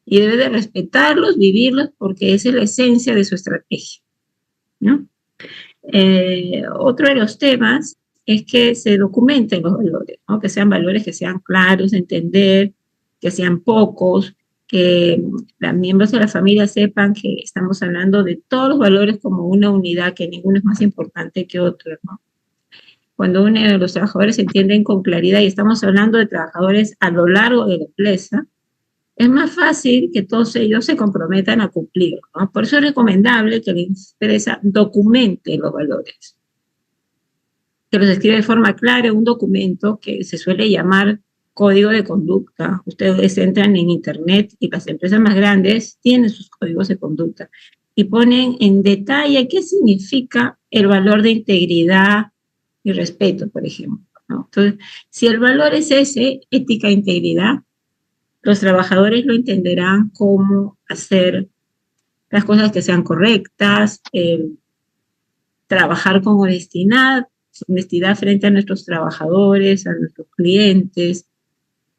y debe de respetarlos, vivirlos, porque esa es la esencia de su estrategia, ¿no? Otro de los temas es que se documenten los valores, ¿no? Que sean valores que sean claros de entender, que sean pocos, que los miembros de la familia sepan que estamos hablando de todos los valores como una unidad, que ninguno es más importante que otro, ¿no? Cuando uno de los trabajadores se entienden con claridad y estamos hablando de trabajadores a lo largo de la empresa, es más fácil que todos ellos se comprometan a cumplir, ¿no? Por eso es recomendable que la empresa documente los valores, que los escribe de forma clara en un documento que se suele llamar código de conducta. Ustedes entran en internet y las empresas más grandes tienen sus códigos de conducta y ponen en detalle qué significa el valor de integridad y respeto, por ejemplo, ¿no? Entonces, si el valor es ese, ética e integridad, los trabajadores lo entenderán como hacer las cosas que sean correctas, trabajar con honestidad frente a nuestros trabajadores, a nuestros clientes,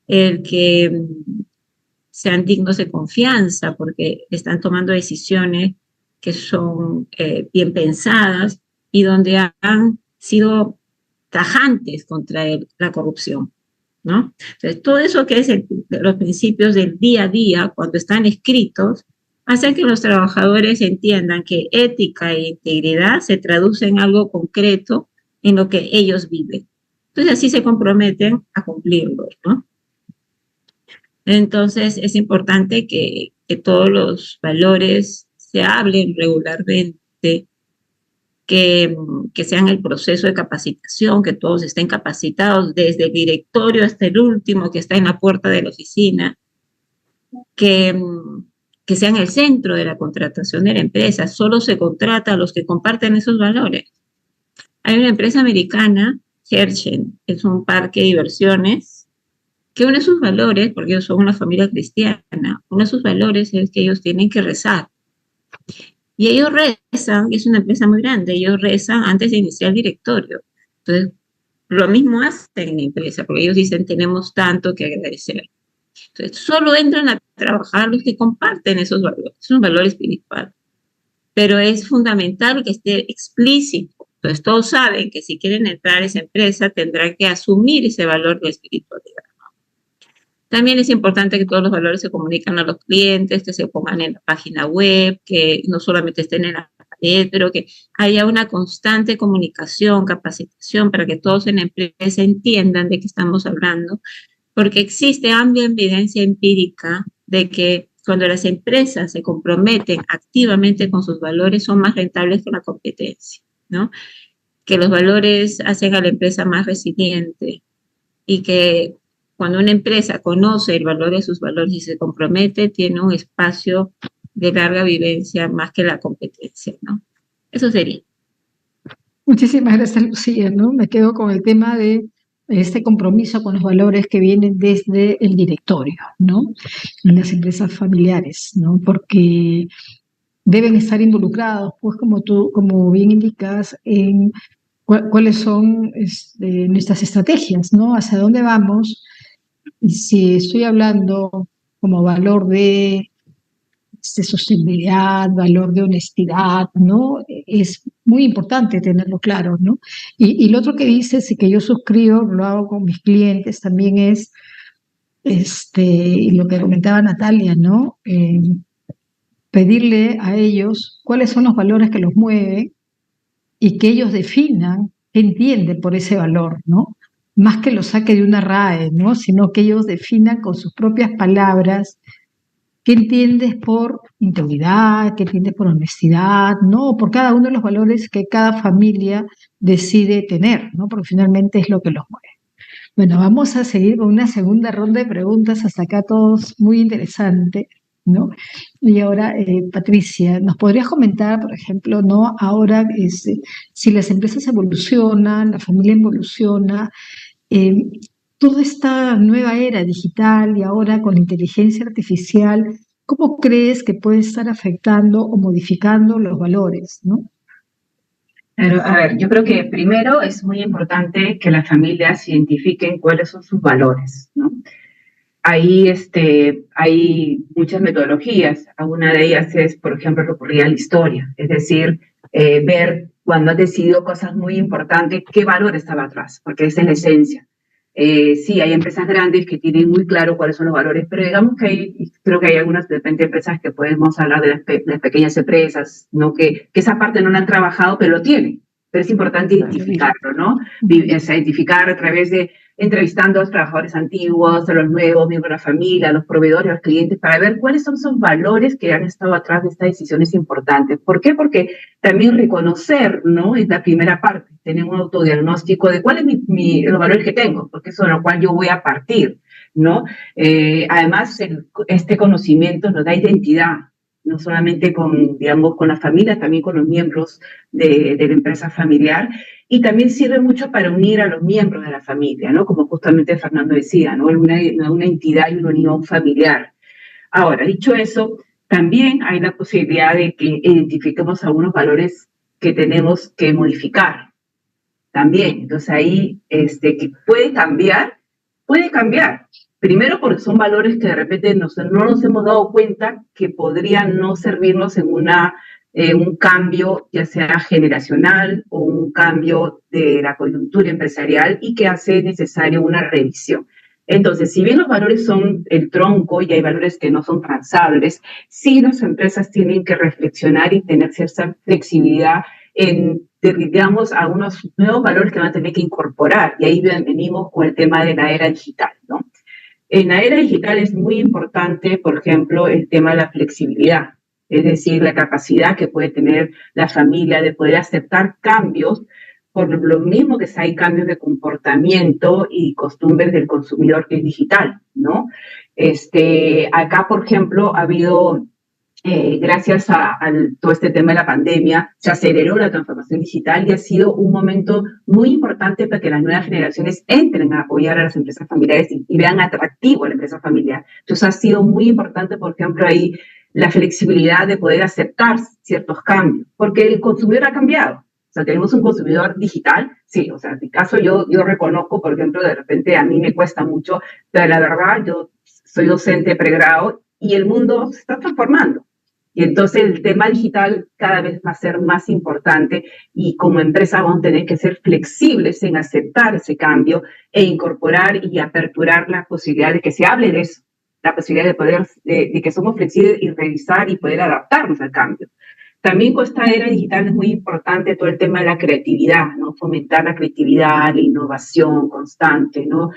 el que sean dignos de confianza porque están tomando decisiones que son bien pensadas y donde han sido tajantes contra la corrupción, ¿no? Entonces, todo eso que es los principios del día a día, cuando están escritos, hacen que los trabajadores entiendan que ética e integridad se traduce en algo concreto en lo que ellos viven. Entonces, así se comprometen a cumplirlo, ¿no? Entonces, es importante que todos los valores se hablen regularmente, que sean el proceso de capacitación, que todos estén capacitados, desde el directorio hasta el último que está en la puerta de la oficina, que sean el centro de la contratación de la empresa. Solo se contrata a los que comparten esos valores. Hay una empresa americana, Herschen, es un parque de diversiones, que une sus valores, porque ellos son una familia cristiana, uno de sus valores es que ellos tienen que rezar. Y ellos rezan, es una empresa muy grande, ellos rezan antes de iniciar el directorio. Entonces, lo mismo hacen en la empresa, porque ellos dicen, tenemos tanto que agradecer. Entonces, solo entran a trabajar los que comparten esos valores, es un valor espiritual. Pero es fundamental que esté explícito. Entonces, todos saben que si quieren entrar a esa empresa, tendrán que asumir ese valor de espiritualidad. También es importante que todos los valores se comunican a los clientes, que se pongan en la página web, que no solamente estén en la pared, pero que haya una constante comunicación, capacitación, para que todos en la empresa entiendan de qué estamos hablando, porque existe amplia evidencia empírica de que cuando las empresas se comprometen activamente con sus valores, son más rentables que la competencia, ¿no? Que los valores hacen a la empresa más resiliente y que cuando una empresa conoce el valor de sus valores y se compromete, tiene un espacio de larga vivencia más que la competencia, ¿no? Eso sería. Muchísimas gracias, Lucía, ¿no? Me quedo con el tema de este compromiso con los valores que vienen desde el directorio, ¿no? En las empresas familiares, ¿no? Porque deben estar involucrados, pues como bien indicas, en cuáles son nuestras estrategias, ¿no? Hacia dónde vamos. Y si estoy hablando como valor de sostenibilidad, valor de honestidad, ¿no? Es muy importante tenerlo claro, ¿no? Y lo otro que dices y que yo suscribo, lo hago con mis clientes también es, lo que comentaba Natalia, ¿no? Pedirle a ellos cuáles son los valores que los mueven y que ellos definan qué entienden por ese valor, ¿no? Más que lo saque de una RAE, ¿no? Sino que ellos definan con sus propias palabras qué entiendes por integridad, qué entiendes por honestidad, ¿no? Por cada uno de los valores que cada familia decide tener, ¿no? Porque finalmente es lo que los mueve. Bueno, vamos a seguir con una segunda ronda de preguntas, hasta acá todos muy interesante, ¿no? Y ahora, Patricia, ¿nos podrías comentar, por ejemplo, ¿no? Ahora, si las empresas evolucionan, la familia evoluciona, toda esta nueva era digital y ahora con la inteligencia artificial, ¿cómo crees que puede estar afectando o modificando los valores, ¿no? Pero, a ver, yo creo que primero es muy importante que las familias identifiquen cuáles son sus valores, ¿no? Ahí hay muchas metodologías. Una de ellas es, por ejemplo, recurrir a la historia, es decir, ver cuando has decidido cosas muy importantes, qué valor estaba atrás, porque esa es la esencia. Sí, hay empresas grandes que tienen muy claro cuáles son los valores, pero digamos que creo que hay algunas de repente empresas que podemos hablar de las pequeñas empresas, ¿no? Que esa parte no la han trabajado, pero lo tienen. Pero es importante identificarlo, ¿no? Identificar a través de entrevistando a los trabajadores antiguos, a los nuevos, miembros de la familia, a los proveedores, a los clientes, para ver cuáles son esos valores que han estado atrás de estas decisiones importantes. ¿Por qué? Porque también reconocer, ¿no? Es la primera parte, tener un autodiagnóstico de cuáles son los valores que tengo, porque eso es de lo cual yo voy a partir. ¿no? Además, este conocimiento nos da identidad, no solamente con, digamos, con la familia, también con los miembros de la empresa familiar, y también sirve mucho para unir a los miembros de la familia, ¿no? Como justamente Fernando decía, ¿no? Una entidad y una unión familiar. Ahora, dicho eso, también hay la posibilidad de que identifiquemos algunos valores que tenemos que modificar también. Entonces ahí, que puede cambiar. Primero porque son valores que de repente no nos hemos dado cuenta que podrían no servirnos en un cambio ya sea generacional o un cambio de la coyuntura empresarial y que hace necesario una revisión. Entonces, si bien los valores son el tronco y hay valores que no son transables, sí las empresas tienen que reflexionar y tener cierta flexibilidad en, digamos, algunos nuevos valores que van a tener que incorporar. Y ahí venimos con el tema de la era digital, ¿no? En la era digital es muy importante, por ejemplo, el tema de la flexibilidad, es decir, la capacidad que puede tener la familia de poder aceptar cambios, por lo mismo que hay cambios de comportamiento y costumbres del consumidor que es digital, ¿no? Acá, por ejemplo, ha habido gracias a todo este tema de la pandemia, se aceleró la transformación digital y ha sido un momento muy importante para que las nuevas generaciones entren a apoyar a las empresas familiares y vean atractivo a la empresa familiar. Entonces ha sido muy importante, por ejemplo, ahí la flexibilidad de poder aceptar ciertos cambios, porque el consumidor ha cambiado. O sea, tenemos un consumidor digital, sí, o sea, en mi caso yo reconozco, por ejemplo, de repente a mí me cuesta mucho, pero la verdad yo soy docente de pregrado y el mundo se está transformando. Y entonces el tema digital cada vez va a ser más importante y como empresa vamos a tener que ser flexibles en aceptar ese cambio e incorporar y aperturar la posibilidad de que se hable de eso, la posibilidad de poder, de que somos flexibles y revisar y poder adaptarnos al cambio. También con esta era digital es muy importante todo el tema de la creatividad, ¿no? Fomentar la creatividad, la innovación constante, ¿no?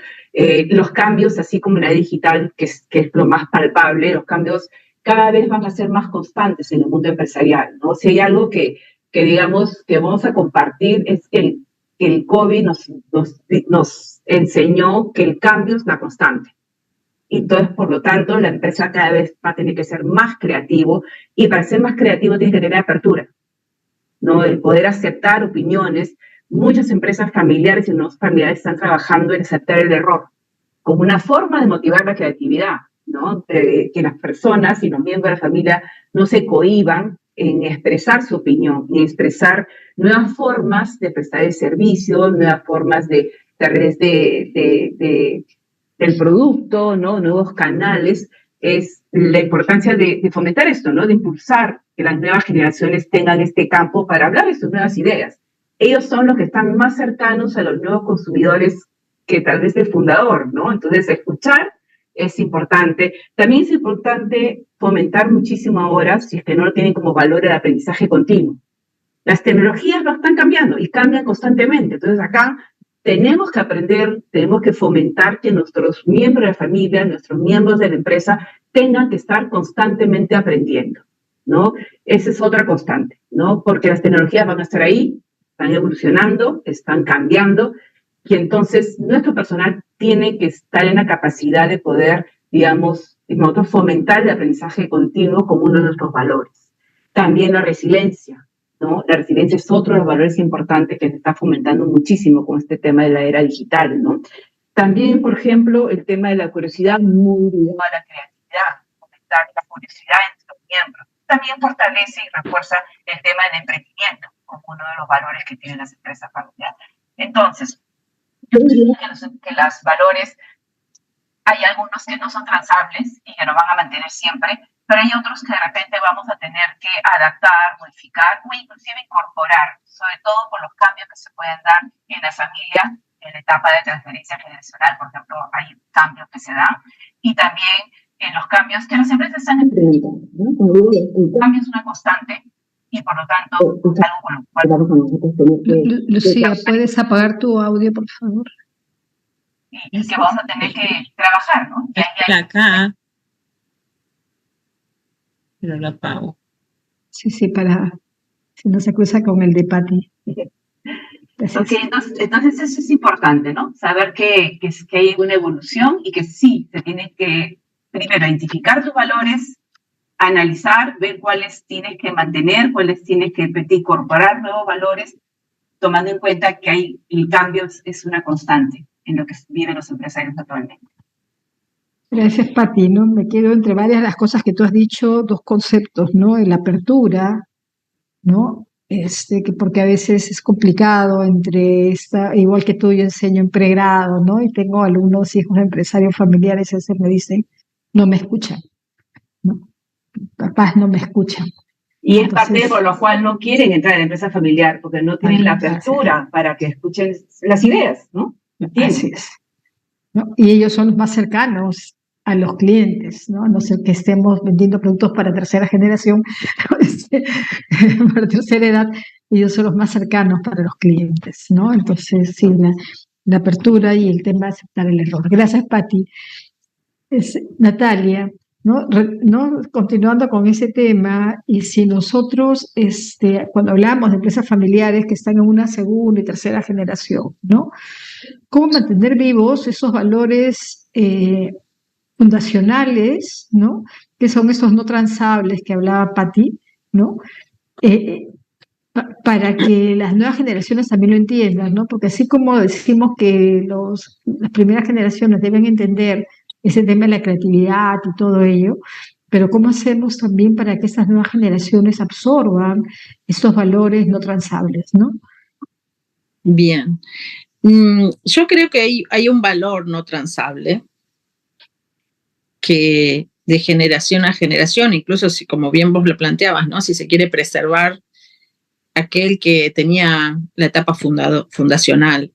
Los cambios, así como en la era digital, que es lo más palpable, los cambios cada vez van a ser más constantes en el mundo empresarial, ¿no? Si hay algo que digamos, que vamos a compartir es que el COVID nos enseñó que el cambio es la constante. Entonces, por lo tanto, la empresa cada vez va a tener que ser más creativo y para ser más creativo tienes que tener apertura, ¿no? El poder aceptar opiniones. Muchas empresas familiares y no familiares están trabajando en aceptar el error como una forma de motivar la creatividad, ¿no? Que las personas y los miembros de la familia no se cohíban en expresar su opinión, en expresar nuevas formas de prestar el servicio, nuevas formas de través del producto, ¿no? Nuevos canales. Es la importancia de fomentar esto, ¿no? De impulsar que las nuevas generaciones tengan este campo para hablar de sus nuevas ideas. Ellos son los que están más cercanos a los nuevos consumidores que tal vez el fundador, ¿no? Entonces, escuchar es importante. También es importante fomentar muchísimo ahora, si es que no lo tienen como valor, el aprendizaje continuo. Las tecnologías no están cambiando y cambian constantemente. Entonces, acá tenemos que aprender, tenemos que fomentar que nuestros miembros de la familia, nuestros miembros de la empresa, tengan que estar constantemente aprendiendo, ¿no? Esa es otra constante, ¿no? Porque las tecnologías van a estar ahí, están evolucionando, están cambiando, y entonces nuestro personal tiene que estar en la capacidad de poder, digamos, nosotros fomentar el aprendizaje continuo como uno de nuestros valores. También la resiliencia, ¿no? La resiliencia es otro de los valores importantes que se está fomentando muchísimo con este tema de la era digital, ¿no? También, por ejemplo, el tema de la curiosidad, muy ligado a la creatividad, fomentar la curiosidad entre los miembros. También fortalece y refuerza el tema del emprendimiento como uno de los valores que tienen las empresas familiares. Entonces, yo diría que los valores, hay algunos que no son transables y que lo van a mantener siempre, pero hay otros que de repente vamos a tener que adaptar, modificar o inclusive incorporar, sobre todo por los cambios que se pueden dar en la familia, en la etapa de transferencia generacional, por ejemplo, hay cambios que se dan, y también en los cambios que las empresas están emprendiendo, ¿no? El cambio es una constante y por lo tanto es algo con lo cual vamos a nosotros tener que... Lucía, ¿puedes apagar tu audio, por favor? Y que vamos a tener que trabajar, ¿no? Acá. Pero lo apago. Sí, para si no se cruza con el de Patti. Gracias. Okay, entonces eso es importante, ¿no? Saber que hay una evolución y que sí, se tiene que, primero, identificar tus valores, analizar, ver cuáles tienes que mantener, cuáles tienes que incorporar nuevos valores, tomando en cuenta que el cambio es una constante en lo que viven los empresarios actualmente. Gracias, Pati, ¿no? Me quedo entre varias de las cosas que tú has dicho, dos conceptos, ¿no? La apertura, ¿no? Porque a veces es complicado igual que tú, yo enseño en pregrado, ¿no? Y tengo alumnos, hijos de empresarios familiares, y a veces me dicen, no me escuchan, ¿no? Papás no me escuchan. Y es parte por lo cual no quieren entrar en la empresa familiar, porque no tienen la apertura para que escuchen las ideas, ¿no? Así es, ¿no? Y ellos son los más cercanos a los clientes, ¿no? A no ser que estemos vendiendo productos para tercera generación, para tercera edad, ellos son los más cercanos para los clientes, ¿no? Entonces, sí, la apertura y el tema de aceptar el error. Gracias, Pati. Natalia, ¿no? Continuando con ese tema, y si nosotros, cuando hablamos de empresas familiares que están en una segunda y tercera generación, ¿no? ¿Cómo mantener vivos esos valores fundacionales, ¿no? Que son esos no transables que hablaba Pati, ¿no? Para que las nuevas generaciones también lo entiendan, ¿no? Porque así como decimos que las primeras generaciones deben entender ese tema de la creatividad y todo ello, pero ¿cómo hacemos también para que estas nuevas generaciones absorban estos valores no transables, ¿no? Bien. Yo creo que hay un valor no transable que de generación a generación, incluso si, como bien vos lo planteabas, ¿no? Si se quiere preservar aquel que tenía la etapa fundacional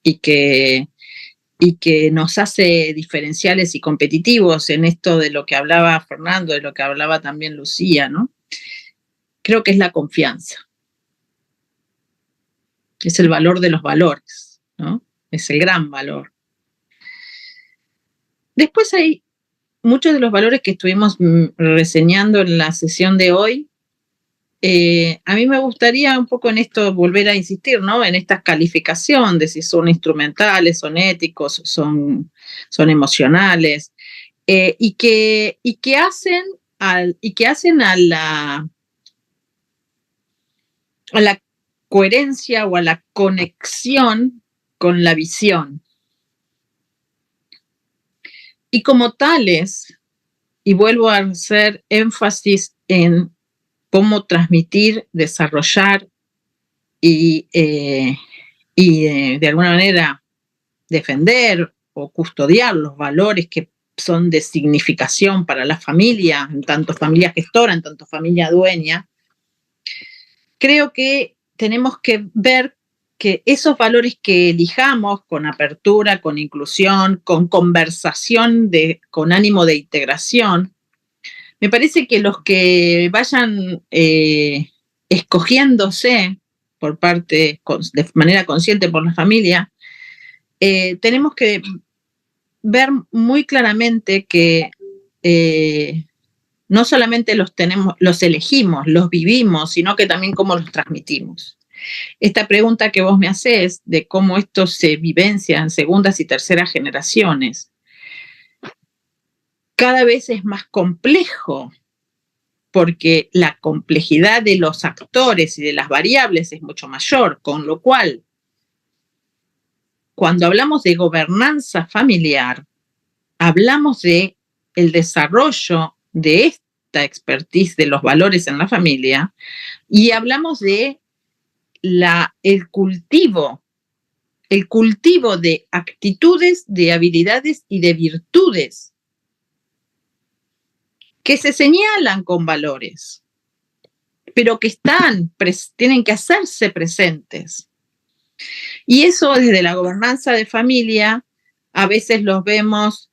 y que nos hace diferenciales y competitivos en esto de lo que hablaba Fernando, de lo que hablaba también Lucía, ¿no? Creo que es la confianza. Es el valor de los valores, ¿no? Es el gran valor. Después hay muchos de los valores que estuvimos reseñando en la sesión de hoy. A mí me gustaría un poco en esto volver a insistir, ¿no? En esta calificación de si son instrumentales, son éticos, son emocionales, y que hacen a la coherencia o a la conexión con la visión. Y como tales, y vuelvo a hacer énfasis en cómo transmitir, desarrollar y de alguna manera defender o custodiar los valores que son de significación para la familia, en tanto familia gestora, en tanto familia dueña, creo que tenemos que ver que esos valores que elijamos con apertura, con inclusión, con conversación, con ánimo de integración, me parece que los que vayan escogiéndose de manera consciente por la familia, tenemos que ver muy claramente que no solamente los elegimos, los vivimos, sino que también cómo los transmitimos. Esta pregunta que vos me hacés de cómo esto se vivencia en segundas y terceras generaciones, cada vez es más complejo, porque la complejidad de los actores y de las variables es mucho mayor, con lo cual, cuando hablamos de gobernanza familiar, hablamos de el desarrollo de esta expertise de los valores en la familia y hablamos de el cultivo de actitudes, de habilidades y de virtudes que se señalan con valores, pero que tienen que hacerse presentes. Y eso desde la gobernanza de familia, a veces los vemos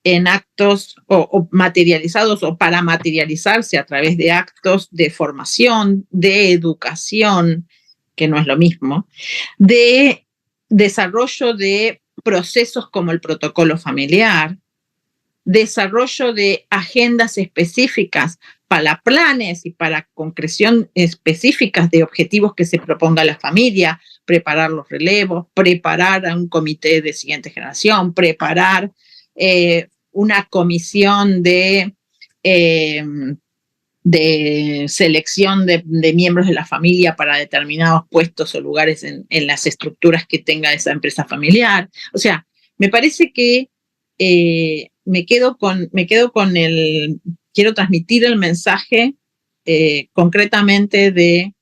en actos o materializados o para materializarse a través de actos de formación, de educación, que no es lo mismo, de desarrollo de procesos como el protocolo familiar, desarrollo de agendas específicas para planes y para concreción específicas de objetivos que se proponga la familia, preparar los relevos, preparar a un comité de siguiente generación, preparar una comisión de selección de miembros de la familia para determinados puestos o lugares en las estructuras que tenga esa empresa familiar. O sea, me parece que quiero transmitir el mensaje concretamente de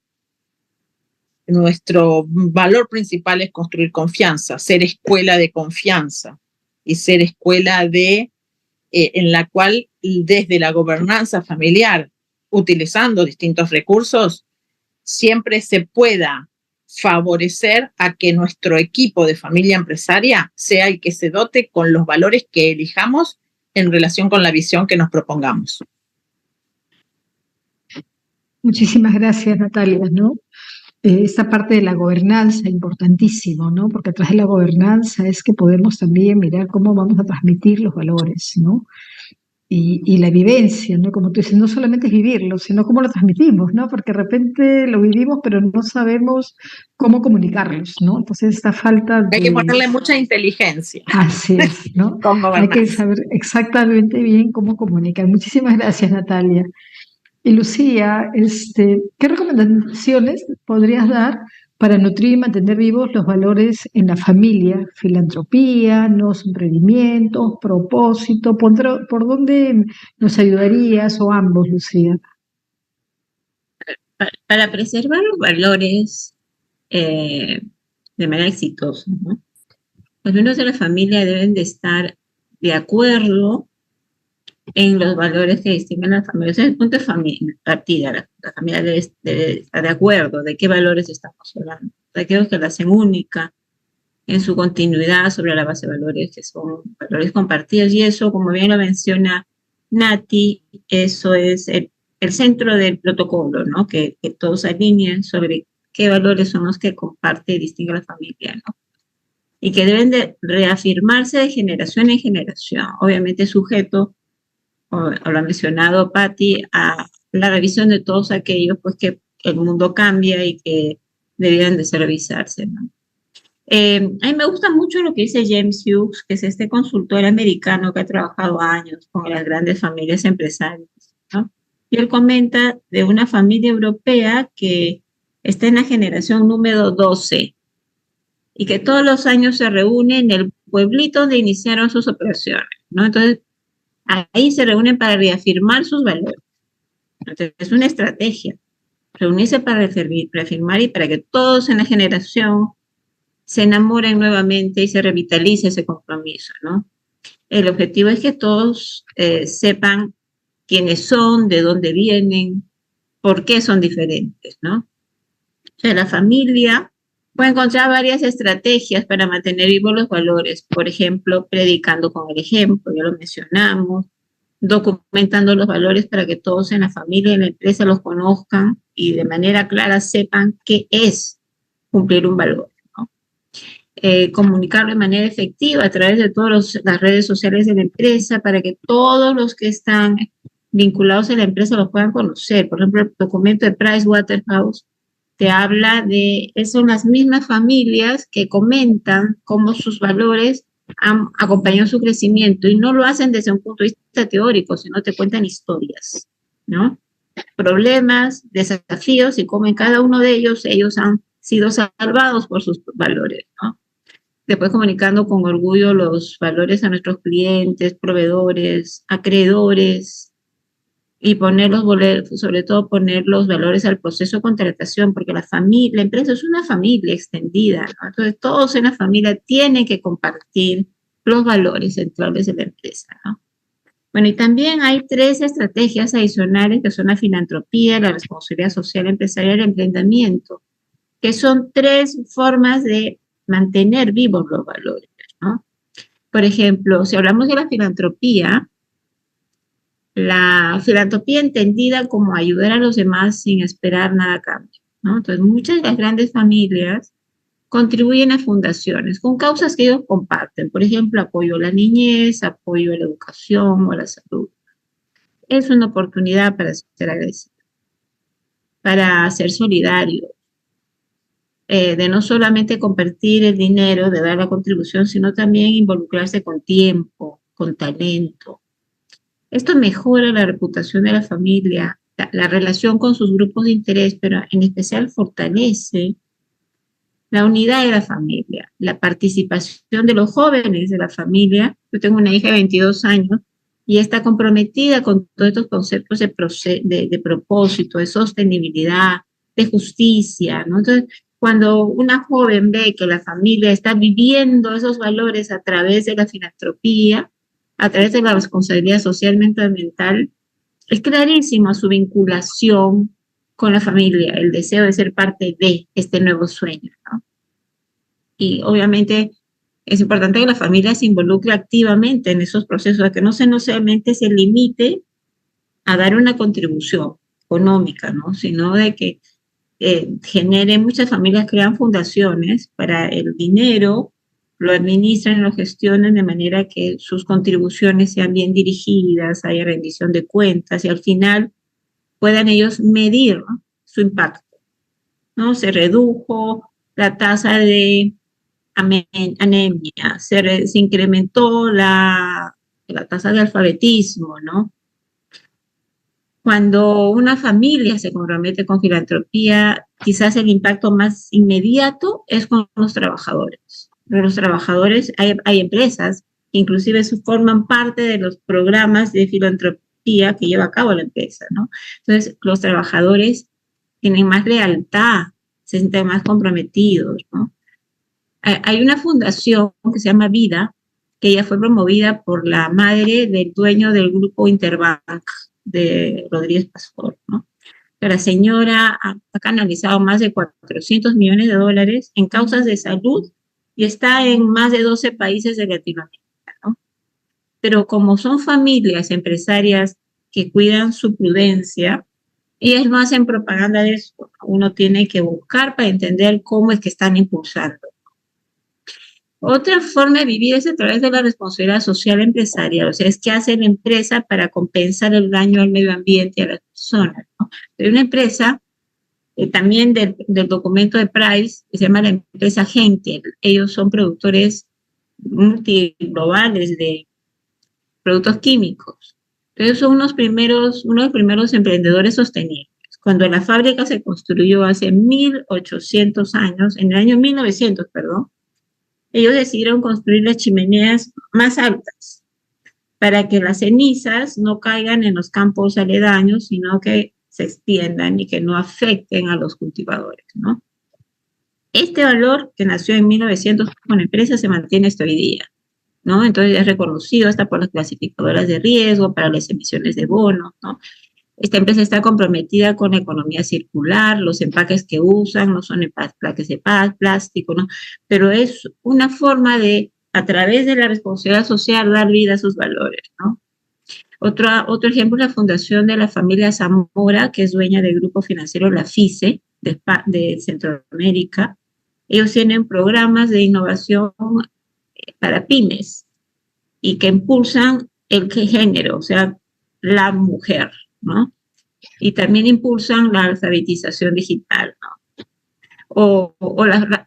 nuestro valor principal es construir confianza, ser escuela de confianza y ser escuela en la cual desde la gobernanza familiar, utilizando distintos recursos, siempre se pueda favorecer a que nuestro equipo de familia empresaria sea el que se dote con los valores que elijamos en relación con la visión que nos propongamos. Muchísimas gracias, Natalia, ¿no? Esta parte de la gobernanza, importantísimo, ¿no? Porque atrás de la gobernanza es que podemos también mirar cómo vamos a transmitir los valores, ¿no? Y la vivencia, ¿no? Como tú dices, no solamente es vivirlo, sino cómo lo transmitimos, ¿no? Porque de repente lo vivimos, pero no sabemos cómo comunicarlos, ¿no? Entonces, esta falta de... Hay que ponerle mucha inteligencia. Así es, ¿no? Hay que saber exactamente bien cómo comunicar. Muchísimas gracias, Natalia. Y Lucía, ¿qué recomendaciones podrías dar para nutrir y mantener vivos los valores en la familia? Filantropía, nuevos emprendimientos, propósito. ¿Por dónde nos ayudarías o ambos, Lucía? Para preservar los valores de manera exitosa, ¿no? Los miembros de la familia deben de estar de acuerdo en los valores que distinguen a la familia. O sea, el punto de partida, la familia debe estar de acuerdo de qué valores estamos hablando, de aquellos que la hacen única en su continuidad sobre la base de valores que son valores compartidos, y eso, como bien lo menciona Nati, eso es el centro del protocolo, ¿no? Que todos alineen sobre qué valores son los que comparte y distingue la familia, ¿no? Y que deben de reafirmarse de generación en generación, obviamente sujeto, o lo ha mencionado Patti, a la revisión de todos aquellos pues que el mundo cambia y que debieran de revisarse, ¿no? A mí me gusta mucho lo que dice James Hughes, que es este consultor americano que ha trabajado años con las grandes familias empresarias, ¿no? Y él comenta de una familia europea que está en la generación número 12 y que todos los años se reúne en el pueblito donde iniciaron sus operaciones, ¿no? Entonces, ahí se reúnen para reafirmar sus valores. Entonces, es una estrategia, reunirse para reafirmar y para que todos en la generación se enamoren nuevamente y se revitalice ese compromiso, ¿no? El objetivo es que todos sepan quiénes son, de dónde vienen, por qué son diferentes, ¿no? O sea, la familia puede encontrar varias estrategias para mantener vivos los valores, por ejemplo, predicando con el ejemplo, ya lo mencionamos, documentando los valores para que todos en la familia y en la empresa los conozcan y de manera clara sepan qué es cumplir un valor, ¿no? Comunicarlo de manera efectiva a través de todas las redes sociales de la empresa para que todos los que están vinculados a la empresa los puedan conocer. Por ejemplo, el documento de Pricewaterhouse te habla son las mismas familias que comentan cómo sus valores han acompañado su crecimiento y no lo hacen desde un punto de vista teórico, sino te cuentan historias, ¿no? Problemas, desafíos y cómo en cada uno de ellos han sido salvados por sus valores, ¿no? Después comunicando con orgullo los valores a nuestros clientes, proveedores, acreedores, y sobre todo poner los valores al proceso de contratación, porque la empresa es una familia extendida, ¿no? Entonces todos en la familia tienen que compartir los valores centrales de la empresa, ¿no? Bueno, y también hay 3 estrategias adicionales que son la filantropía, la responsabilidad social empresarial y el emprendimiento, que son 3 formas de mantener vivos los valores, ¿no? Por ejemplo, si hablamos de la filantropía entendida como ayudar a los demás sin esperar nada a cambio, ¿no? Entonces, muchas de las grandes familias contribuyen a fundaciones con causas que ellos comparten, por ejemplo, apoyo a la niñez, apoyo a la educación o a la salud. Es una oportunidad para ser agradecido, para ser solidario, de no solamente compartir el dinero, de dar la contribución, sino también involucrarse con tiempo, con talento. Esto mejora la reputación de la familia, la relación con sus grupos de interés, pero en especial fortalece la unidad de la familia, la participación de los jóvenes de la familia. Yo tengo una hija de 22 años y está comprometida con todos estos conceptos de propósito, de sostenibilidad, de justicia, ¿no? Entonces, cuando una joven ve que la familia está viviendo esos valores a través de la filantropía, a través de la responsabilidad socialmente ambiental, es clarísima su vinculación con la familia, el deseo de ser parte de este nuevo sueño, ¿no? Y obviamente es importante que la familia se involucre activamente en esos procesos, que no solamente se limite a dar una contribución económica, ¿no? Sino de que genere, muchas familias crean fundaciones para el dinero, lo administran, lo gestionan de manera que sus contribuciones sean bien dirigidas, haya rendición de cuentas y al final puedan ellos medir, ¿no?, su impacto, ¿no? Se redujo la tasa de anemia, se incrementó la tasa de alfabetismo, ¿no? Cuando una familia se compromete con filantropía, quizás el impacto más inmediato es con los trabajadores. Los trabajadores, hay empresas que inclusive forman parte de los programas de filantropía que lleva a cabo la empresa, ¿no? Entonces, los trabajadores tienen más lealtad, se sienten más comprometidos, ¿no? Hay una fundación que se llama Vida, que ya fue promovida por la madre del dueño del grupo Interbank, de Rodríguez Pastor, ¿no? La señora ha canalizado más de 400 millones de dólares en causas de salud y está en más de 12 países de Latinoamérica, ¿no? Pero como son familias empresarias que cuidan su prudencia, ellas no hacen propaganda de eso. Uno tiene que buscar para entender cómo es que están impulsando. Otra forma de vivir es a través de la responsabilidad social empresarial, o sea, es qué hace la empresa para compensar el daño al medio ambiente y a las personas, ¿no? Hay una empresa, también del documento de Price, que se llama la empresa Henkel. Ellos son productores multiglobales de productos químicos. Entonces son unos de los primeros emprendedores sostenibles. Cuando la fábrica se construyó hace 1800 años, en el año 1900, perdón, ellos decidieron construir las chimeneas más altas para que las cenizas no caigan en los campos aledaños, sino que se extiendan y que no afecten a los cultivadores, ¿no? Este valor que nació en 1900 con la empresa se mantiene hasta hoy día, ¿no? Entonces es reconocido hasta por las clasificadoras de riesgo para las emisiones de bonos, ¿no? Esta empresa está comprometida con la economía circular, los empaques que usan no son empaques de plástico, ¿no? Pero es una forma de, a través de la responsabilidad social, dar vida a sus valores, ¿no? Otro ejemplo es la Fundación de la Familia Zamora, que es dueña del grupo financiero La FICE de Centroamérica. Ellos tienen programas de innovación para pymes y que impulsan el género, o sea, la mujer, ¿no? Y también impulsan la alfabetización digital, ¿no? O la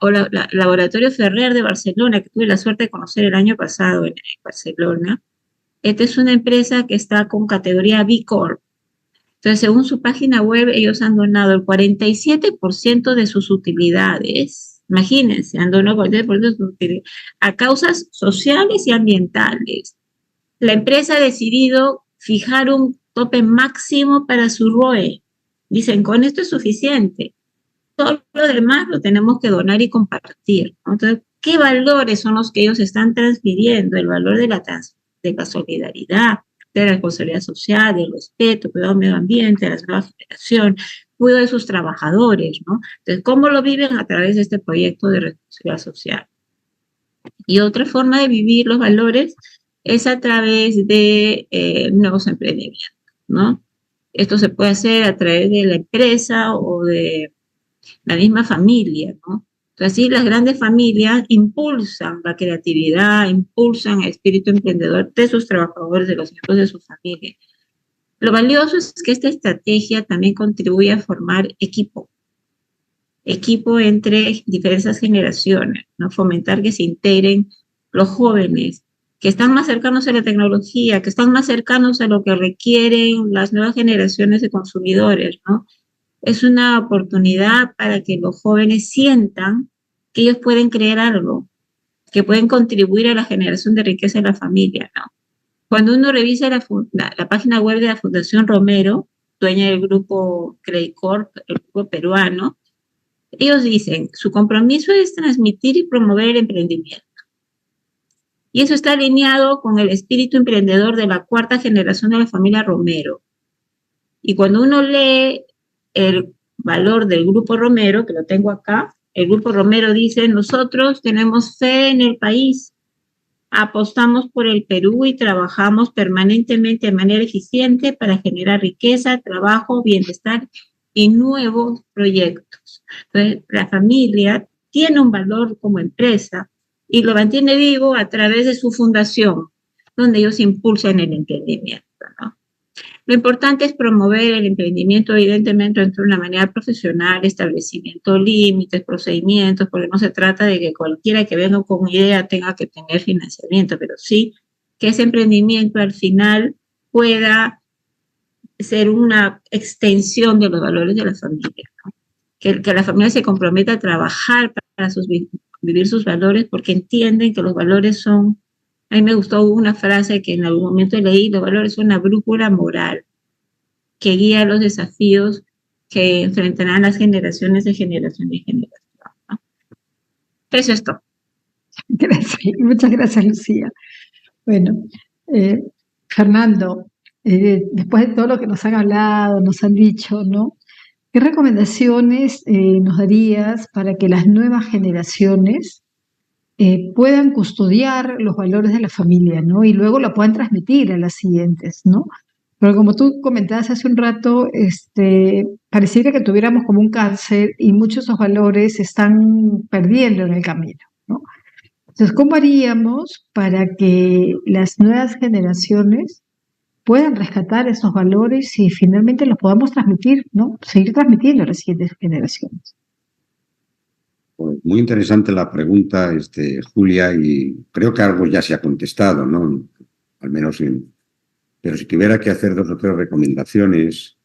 Laboratorio Ferrer de Barcelona, que tuve la suerte de conocer el año pasado en Barcelona. Esta es una empresa que está con categoría B Corp. Entonces, según su página web, ellos han donado el 47% de sus utilidades. Imagínense, han donado el 47% de sus utilidades a causas sociales y ambientales. La empresa ha decidido fijar un tope máximo para su ROE. Dicen, con esto es suficiente. Todo lo demás lo tenemos que donar y compartir, ¿no? Entonces, ¿qué valores son los que ellos están transfiriendo? El valor de la solidaridad, de la responsabilidad social, del respeto, cuidado del medio ambiente, de la nueva generación, cuidado de sus trabajadores, ¿no? Entonces, ¿cómo lo viven? A través de este proyecto de responsabilidad social. Y otra forma de vivir los valores es a través de nuevos emprendimientos, ¿no? Esto se puede hacer a través de la empresa o de la misma familia, ¿no? Entonces, así las grandes familias impulsan la creatividad, impulsan el espíritu emprendedor de sus trabajadores, de los miembros de su familia. Lo valioso es que esta estrategia también contribuye a formar equipo. equipo entre diversas generaciones, ¿no? Fomentar que se integren los jóvenes, que están más cercanos a la tecnología, que están más cercanos a lo que requieren las nuevas generaciones de consumidores, ¿no? Es una oportunidad para que los jóvenes sientan que ellos pueden crear algo, que pueden contribuir a la generación de riqueza de la familia, ¿no? Cuando uno revisa la página web de la Fundación Romero, dueña del grupo Credit Corp, el grupo peruano, ellos dicen, su compromiso es transmitir y promover el emprendimiento. Y eso está alineado con el espíritu emprendedor de la cuarta generación de la familia Romero. Y cuando uno lee el valor del Grupo Romero, que lo tengo acá, el Grupo Romero dice, nosotros tenemos fe en el país, apostamos por el Perú y trabajamos permanentemente de manera eficiente para generar riqueza, trabajo, bienestar y nuevos proyectos. Entonces, la familia tiene un valor como empresa y lo mantiene vivo a través de su fundación, donde ellos impulsan el emprendimiento, ¿no? Lo importante es promover el emprendimiento, evidentemente, de una manera profesional, establecimiento límites, procedimientos, porque no se trata de que cualquiera que venga con idea tenga que tener financiamiento, pero sí que ese emprendimiento al final pueda ser una extensión de los valores de la familia, ¿no? Que la familia se comprometa a trabajar para vivir sus valores, porque entienden que los valores son. A mí me gustó una frase que en algún momento leí, los valores son una brújula moral que guía los desafíos que enfrentarán las generaciones de generación en generación, ¿no? Eso es todo. Gracias, muchas gracias, Lucía. Bueno, Fernando, después de todo lo que nos han hablado, nos han dicho, ¿no? ¿Qué recomendaciones nos darías para que las nuevas generaciones puedan custodiar los valores de la familia, ¿no? Y luego lo puedan transmitir a las siguientes, ¿no? Pero como tú comentabas hace un rato, pareciera que tuviéramos como un cáncer y muchos de esos valores se están perdiendo en el camino, ¿no? Entonces, ¿cómo haríamos para que las nuevas generaciones puedan rescatar esos valores y finalmente los podamos transmitir, ¿no? Seguir transmitiendo a las siguientes generaciones? Pues muy interesante la pregunta, Julia, y creo que algo ya se ha contestado, ¿no? Al menos pero si tuviera que hacer 2 o 3 recomendaciones,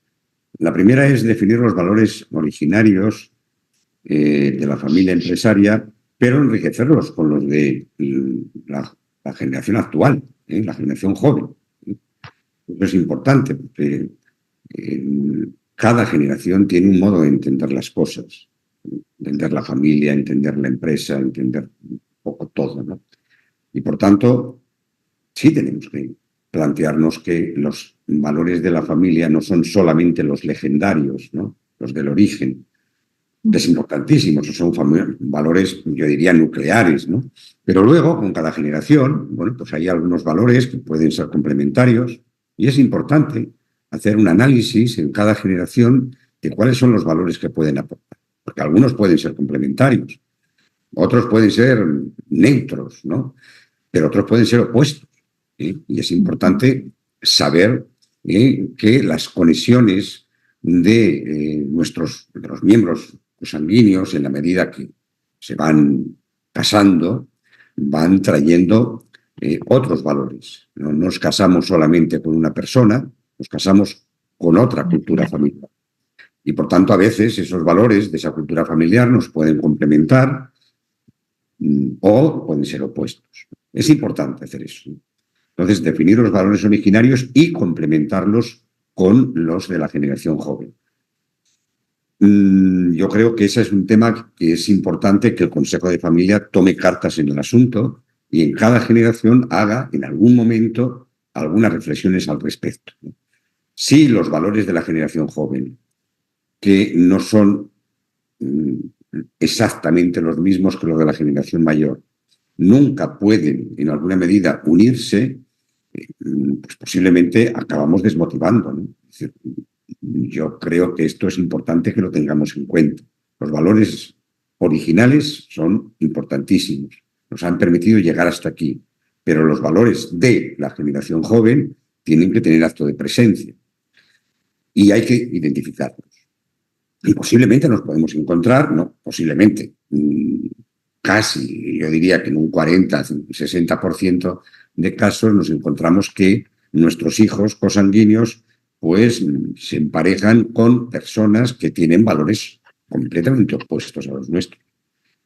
la primera es definir los valores originarios de la familia empresaria, pero enriquecerlos con los de la generación actual, la generación joven. Eso es importante, porque cada generación tiene un modo de entender las cosas, entender la familia, entender la empresa, entender un poco todo, ¿no? Y por tanto, sí tenemos que plantearnos que los valores de la familia no son solamente los legendarios, ¿no? Los del origen. Es importantísimo, esos son valores, yo diría, nucleares, ¿no? Pero luego, con cada generación, bueno, pues hay algunos valores que pueden ser complementarios y es importante hacer un análisis en cada generación de cuáles son los valores que pueden aportar. Porque algunos pueden ser complementarios, otros pueden ser neutros, ¿no? Pero otros pueden ser opuestos, ¿sí? Y es importante saber que las conexiones de los miembros sanguíneos, en la medida que se van casando, van trayendo otros valores. No nos casamos solamente con una persona, nos casamos con otra cultura familiar. Y por tanto, a veces esos valores de esa cultura familiar nos pueden complementar o pueden ser opuestos. Es importante hacer eso. Entonces, definir los valores originarios y complementarlos con los de la generación joven. Yo creo que ese es un tema que es importante que el Consejo de Familia tome cartas en el asunto y en cada generación haga en algún momento algunas reflexiones al respecto. Si los valores de la generación joven, que no son exactamente los mismos que los de la generación mayor, nunca pueden en alguna medida unirse, pues posiblemente acabamos desmotivando, ¿no? Es decir, yo creo que esto es importante que lo tengamos en cuenta. Los valores originales son importantísimos, nos han permitido llegar hasta aquí, pero los valores de la generación joven tienen que tener acto de presencia y hay que identificarlos. Y posiblemente nos podemos encontrar, no, posiblemente, casi, yo diría que en un 40-60% de casos nos encontramos que nuestros hijos cosanguíneos pues se emparejan con personas que tienen valores completamente opuestos a los nuestros.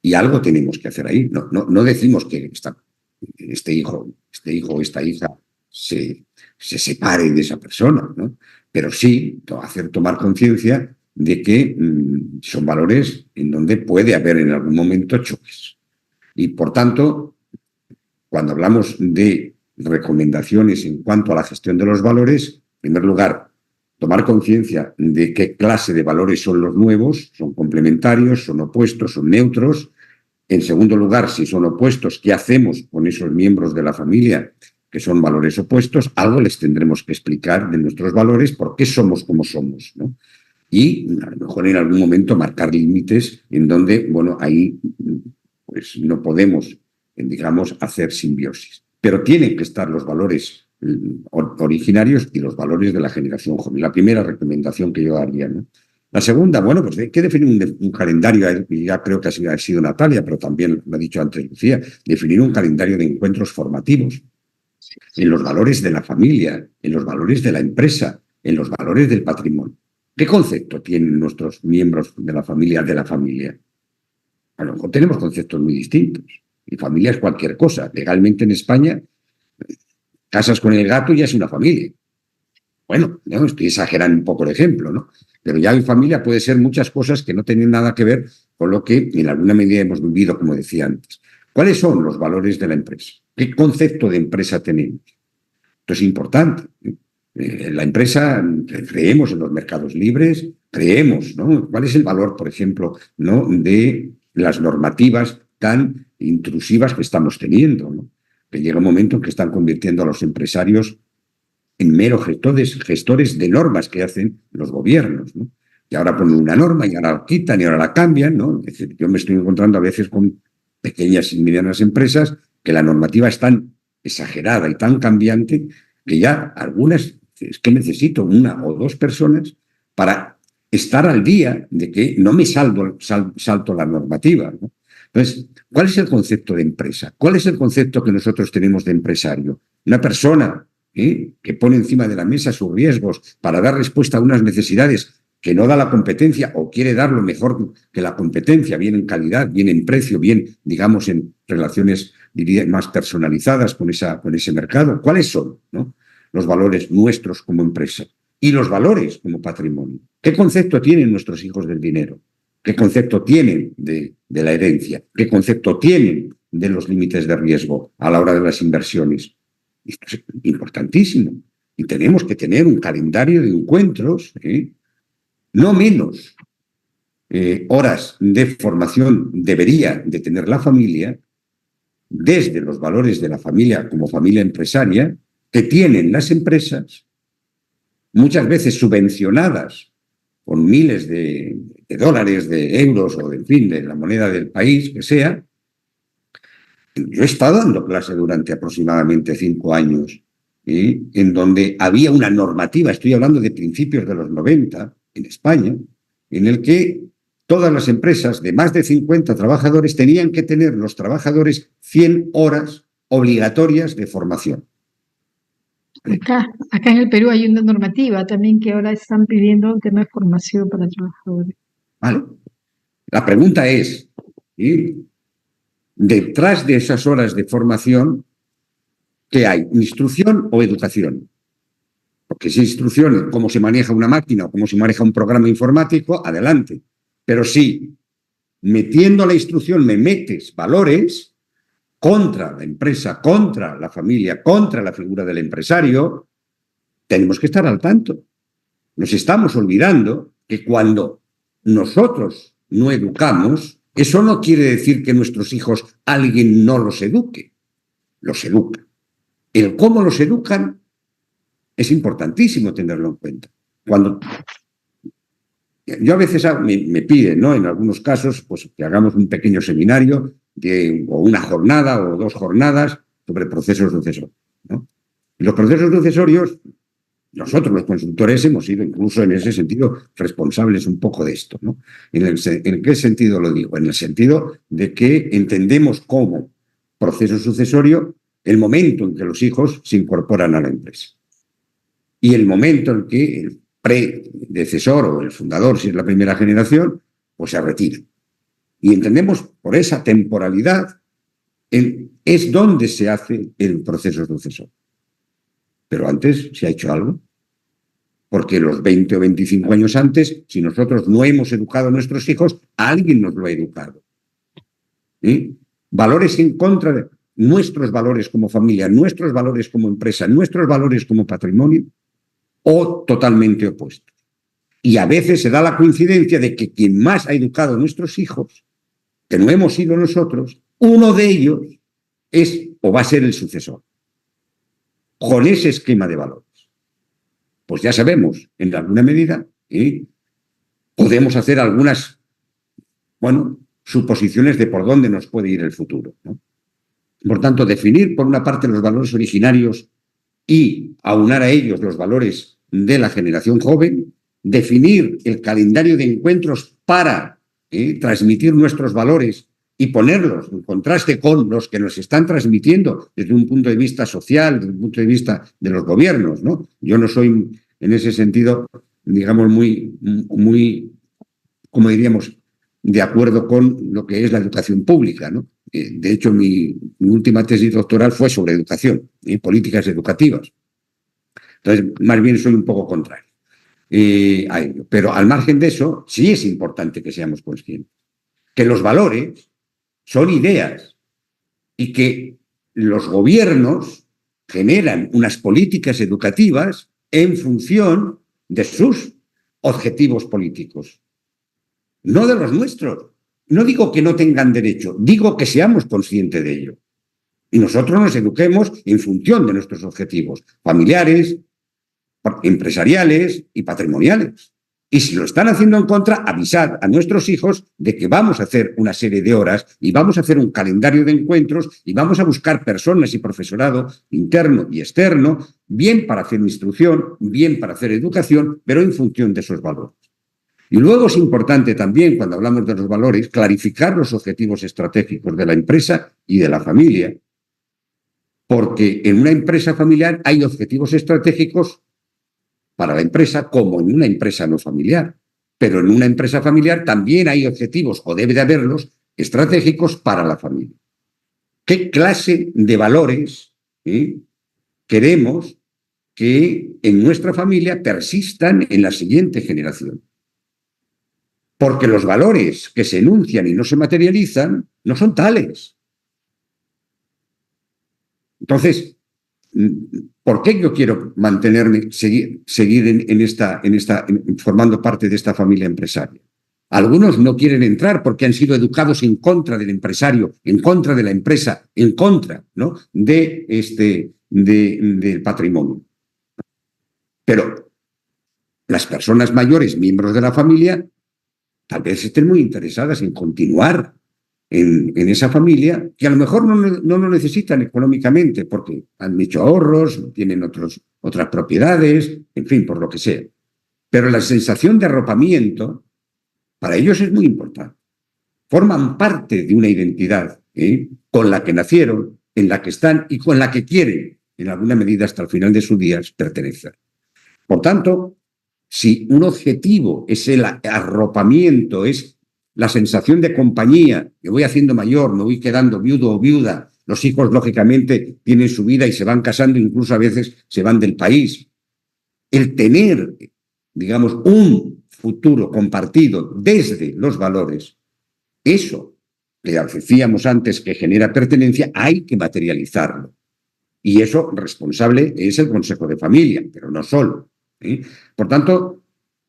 Y algo tenemos que hacer ahí. No decimos que este hijo o esta hija se separe de esa persona, ¿no? Pero sí hacer tomar conciencia de que son valores en donde puede haber en algún momento choques. Y, por tanto, cuando hablamos de recomendaciones en cuanto a la gestión de los valores, en primer lugar, tomar conciencia de qué clase de valores son los nuevos, son complementarios, son opuestos, son neutros. En segundo lugar, si son opuestos, ¿qué hacemos con esos miembros de la familia que son valores opuestos? Algo les tendremos que explicar de nuestros valores, por qué somos como somos, ¿no? Y a lo mejor en algún momento marcar límites en donde, bueno, ahí pues no podemos, digamos, hacer simbiosis. Pero tienen que estar los valores originarios y los valores de la generación joven. La primera recomendación que yo haría, ¿no? La segunda, bueno, pues hay que definir un calendario, y ya creo que ha sido Natalia, pero también lo ha dicho antes Lucía, definir un calendario de encuentros formativos en los valores de la familia, en los valores de la empresa, en los valores del patrimonio. ¿Qué concepto tienen nuestros miembros de la familia de la familia? A lo mejor tenemos conceptos muy distintos. Y familia es cualquier cosa. Legalmente en España, casas con el gato ya es una familia. Bueno, no, estoy exagerando un poco el ejemplo, ¿no? Pero ya en familia puede ser muchas cosas que no tienen nada que ver con lo que en alguna medida hemos vivido, como decía antes. ¿Cuáles son los valores de la empresa? ¿Qué concepto de empresa tenemos? Esto es importante. La empresa, creemos en los mercados libres, creemos, ¿no? ¿Cuál es el valor, por ejemplo, ¿no?, de las normativas tan intrusivas que estamos teniendo, ¿no? Que llega un momento en que están convirtiendo a los empresarios en meros gestores de normas que hacen los gobiernos, ¿no? Y ahora ponen una norma y ahora la quitan y ahora la cambian, ¿no? Es decir, yo me estoy encontrando a veces con pequeñas y medianas empresas que la normativa es tan exagerada y tan cambiante que ya algunas, es que necesito una o dos personas para estar al día de que no me salto la normativa, ¿no? Entonces, ¿cuál es el concepto de empresa? ¿Cuál es el concepto que nosotros tenemos de empresario? Una persona que pone encima de la mesa sus riesgos para dar respuesta a unas necesidades que no da la competencia o quiere dar lo mejor que la competencia, bien en calidad, bien en precio, bien, digamos, en relaciones, diría, más personalizadas con ese mercado. ¿Cuáles son, ¿no?, los valores nuestros como empresa y los valores como patrimonio? ¿Qué concepto tienen nuestros hijos del dinero? ¿Qué concepto tienen de la herencia? ¿Qué concepto tienen de los límites de riesgo a la hora de las inversiones? Esto es importantísimo. Y tenemos que tener un calendario de encuentros, no menos horas de formación debería de tener la familia, desde los valores de la familia como familia empresaria, que tienen las empresas, muchas veces subvencionadas con miles de dólares, de euros o, en fin, de la moneda del país que sea. Yo he estado dando clase durante aproximadamente 5 años, en donde había una normativa, estoy hablando de principios de los 90, en España, en el que todas las empresas de más de 50 trabajadores tenían que tener los trabajadores 100 horas obligatorias de formación. Acá en el Perú hay una normativa también que ahora están pidiendo un tema de formación para trabajadores. Vale. La pregunta es, detrás de esas horas de formación, ¿qué hay? ¿Instrucción o educación? Porque si instrucción es cómo se maneja una máquina o cómo se maneja un programa informático, adelante. Pero si metiendo la instrucción me metes valores contra la empresa, contra la familia, contra la figura del empresario, tenemos que estar al tanto. Nos estamos olvidando que cuando nosotros no educamos, eso no quiere decir que nuestros hijos alguien no los eduque. Los educa. El cómo los educan es importantísimo tenerlo en cuenta. Cuando yo a veces me piden, ¿no?, en algunos casos, pues que hagamos un pequeño seminario o una jornada o 2 jornadas sobre procesos sucesorios, ¿no? Y los procesos sucesorios, nosotros los consultores hemos sido incluso en ese sentido responsables un poco de esto, ¿no? ¿En qué sentido lo digo? En el sentido de que entendemos como proceso sucesorio el momento en que los hijos se incorporan a la empresa y el momento en que el predecesor o el fundador, si es la primera generación, pues se retira. Y entendemos por esa temporalidad es donde se hace el proceso sucesorio. Pero antes se ha hecho algo. Porque los 20 o 25 años antes, si nosotros no hemos educado a nuestros hijos, alguien nos lo ha educado. ¿Sí? Valores en contra de nuestros valores como familia, nuestros valores como empresa, nuestros valores como patrimonio, o totalmente opuestos. Y a veces se da la coincidencia de que quien más ha educado a nuestros hijos, que no hemos sido nosotros, uno de ellos es o va a ser el sucesor, con ese esquema de valores. Pues ya sabemos, en alguna medida, podemos hacer algunas, suposiciones de por dónde nos puede ir el futuro, ¿no? Por tanto, definir, por una parte, los valores originarios y aunar a ellos los valores de la generación joven, definir el calendario de encuentros para transmitir nuestros valores y ponerlos en contraste con los que nos están transmitiendo desde un punto de vista social, desde un punto de vista de los gobiernos, ¿no? Yo no soy, en ese sentido, digamos, muy, como diríamos, de acuerdo con lo que es la educación pública, ¿no? De hecho, mi última tesis doctoral fue sobre educación y políticas educativas. Entonces, más bien soy un poco contrario a ello. Pero al margen de eso, sí es importante que seamos conscientes que los valores son ideas y que los gobiernos generan unas políticas educativas en función de sus objetivos políticos, no de los nuestros. No digo que no tengan derecho, digo que seamos conscientes de ello. Y nosotros nos eduquemos en función de nuestros objetivos familiares, empresariales y patrimoniales. Y si lo están haciendo en contra, avisar a nuestros hijos de que vamos a hacer una serie de horas y vamos a hacer un calendario de encuentros y vamos a buscar personas y profesorado interno y externo, bien para hacer instrucción, bien para hacer educación, pero en función de esos valores. Y luego es importante también, cuando hablamos de los valores, clarificar los objetivos estratégicos de la empresa y de la familia, porque en una empresa familiar hay objetivos estratégicos para la empresa como en una empresa no familiar. Pero en una empresa familiar también hay objetivos, o debe de haberlos, estratégicos para la familia. ¿Qué clase de valores queremos que en nuestra familia persistan en la siguiente generación? Porque los valores que se enuncian y no se materializan no son tales. Entonces, ¿por qué yo quiero mantenerme, seguir formando parte de esta familia empresaria? Algunos no quieren entrar porque han sido educados en contra del empresario, en contra de la empresa, en contra, ¿no?, del patrimonio. Pero las personas mayores, miembros de la familia, tal vez estén muy interesadas en continuar en esa familia, que a lo mejor no lo necesitan económicamente porque han hecho ahorros, tienen otras propiedades, en fin, por lo que sea. Pero la sensación de arropamiento para ellos es muy importante. Forman parte de una identidad con la que nacieron, en la que están y con la que quieren, en alguna medida hasta el final de sus días, pertenecer. Por tanto, si un objetivo es el arropamiento, es la sensación de compañía, me voy haciendo mayor, me voy quedando viudo o viuda, los hijos lógicamente tienen su vida y se van casando, incluso a veces se van del país. El tener, digamos, un futuro compartido desde los valores, eso que decíamos antes que genera pertenencia, hay que materializarlo. Y eso responsable es el Consejo de Familia, pero no solo. Por tanto,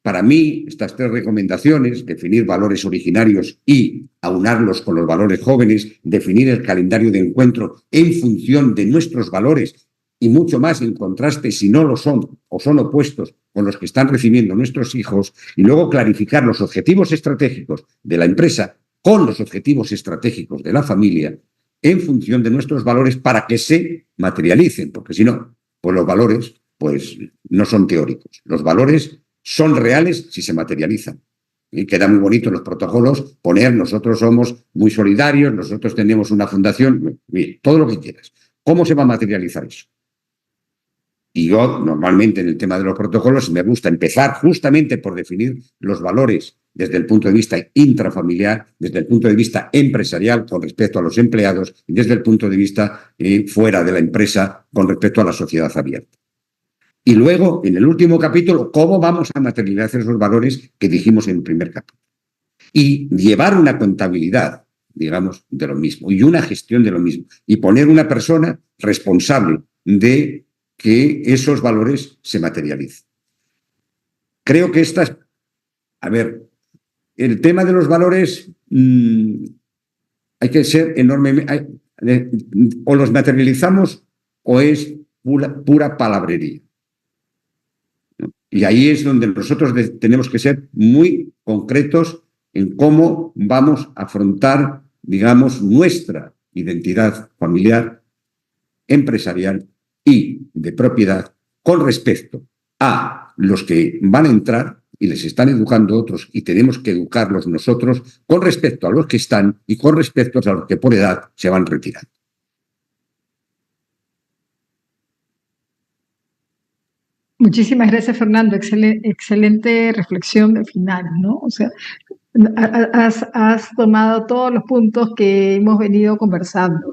para mí, estas 3 recomendaciones, definir valores originarios y aunarlos con los valores jóvenes, definir el calendario de encuentro en función de nuestros valores y mucho más en contraste si no lo son o son opuestos con los que están recibiendo nuestros hijos, y luego clarificar los objetivos estratégicos de la empresa con los objetivos estratégicos de la familia en función de nuestros valores para que se materialicen, porque si no, pues los valores pues no son teóricos. Los valores son reales si se materializan. Y queda muy bonito en los protocolos poner nosotros somos muy solidarios, nosotros tenemos una fundación, todo lo que quieras. ¿Cómo se va a materializar eso? Y yo, normalmente, en el tema de los protocolos, me gusta empezar justamente por definir los valores desde el punto de vista intrafamiliar, desde el punto de vista empresarial con respecto a los empleados y desde el punto de vista fuera de la empresa con respecto a la sociedad abierta. Y luego, en el último capítulo, cómo vamos a materializar esos valores que dijimos en el primer capítulo. Y llevar una contabilidad, digamos, de lo mismo y una gestión de lo mismo. Y poner una persona responsable de que esos valores se materialicen. Creo que a ver, el tema de los valores hay que ser enormemente, o los materializamos o es pura palabrería. Y ahí es donde nosotros tenemos que ser muy concretos en cómo vamos a afrontar, digamos, nuestra identidad familiar, empresarial y de propiedad con respecto a los que van a entrar y les están educando otros y tenemos que educarlos nosotros con respecto a los que están y con respecto a los que por edad se van retirando. Muchísimas gracias, Fernando. Excelente reflexión del final, ¿no? O sea, has tomado todos los puntos que hemos venido conversando.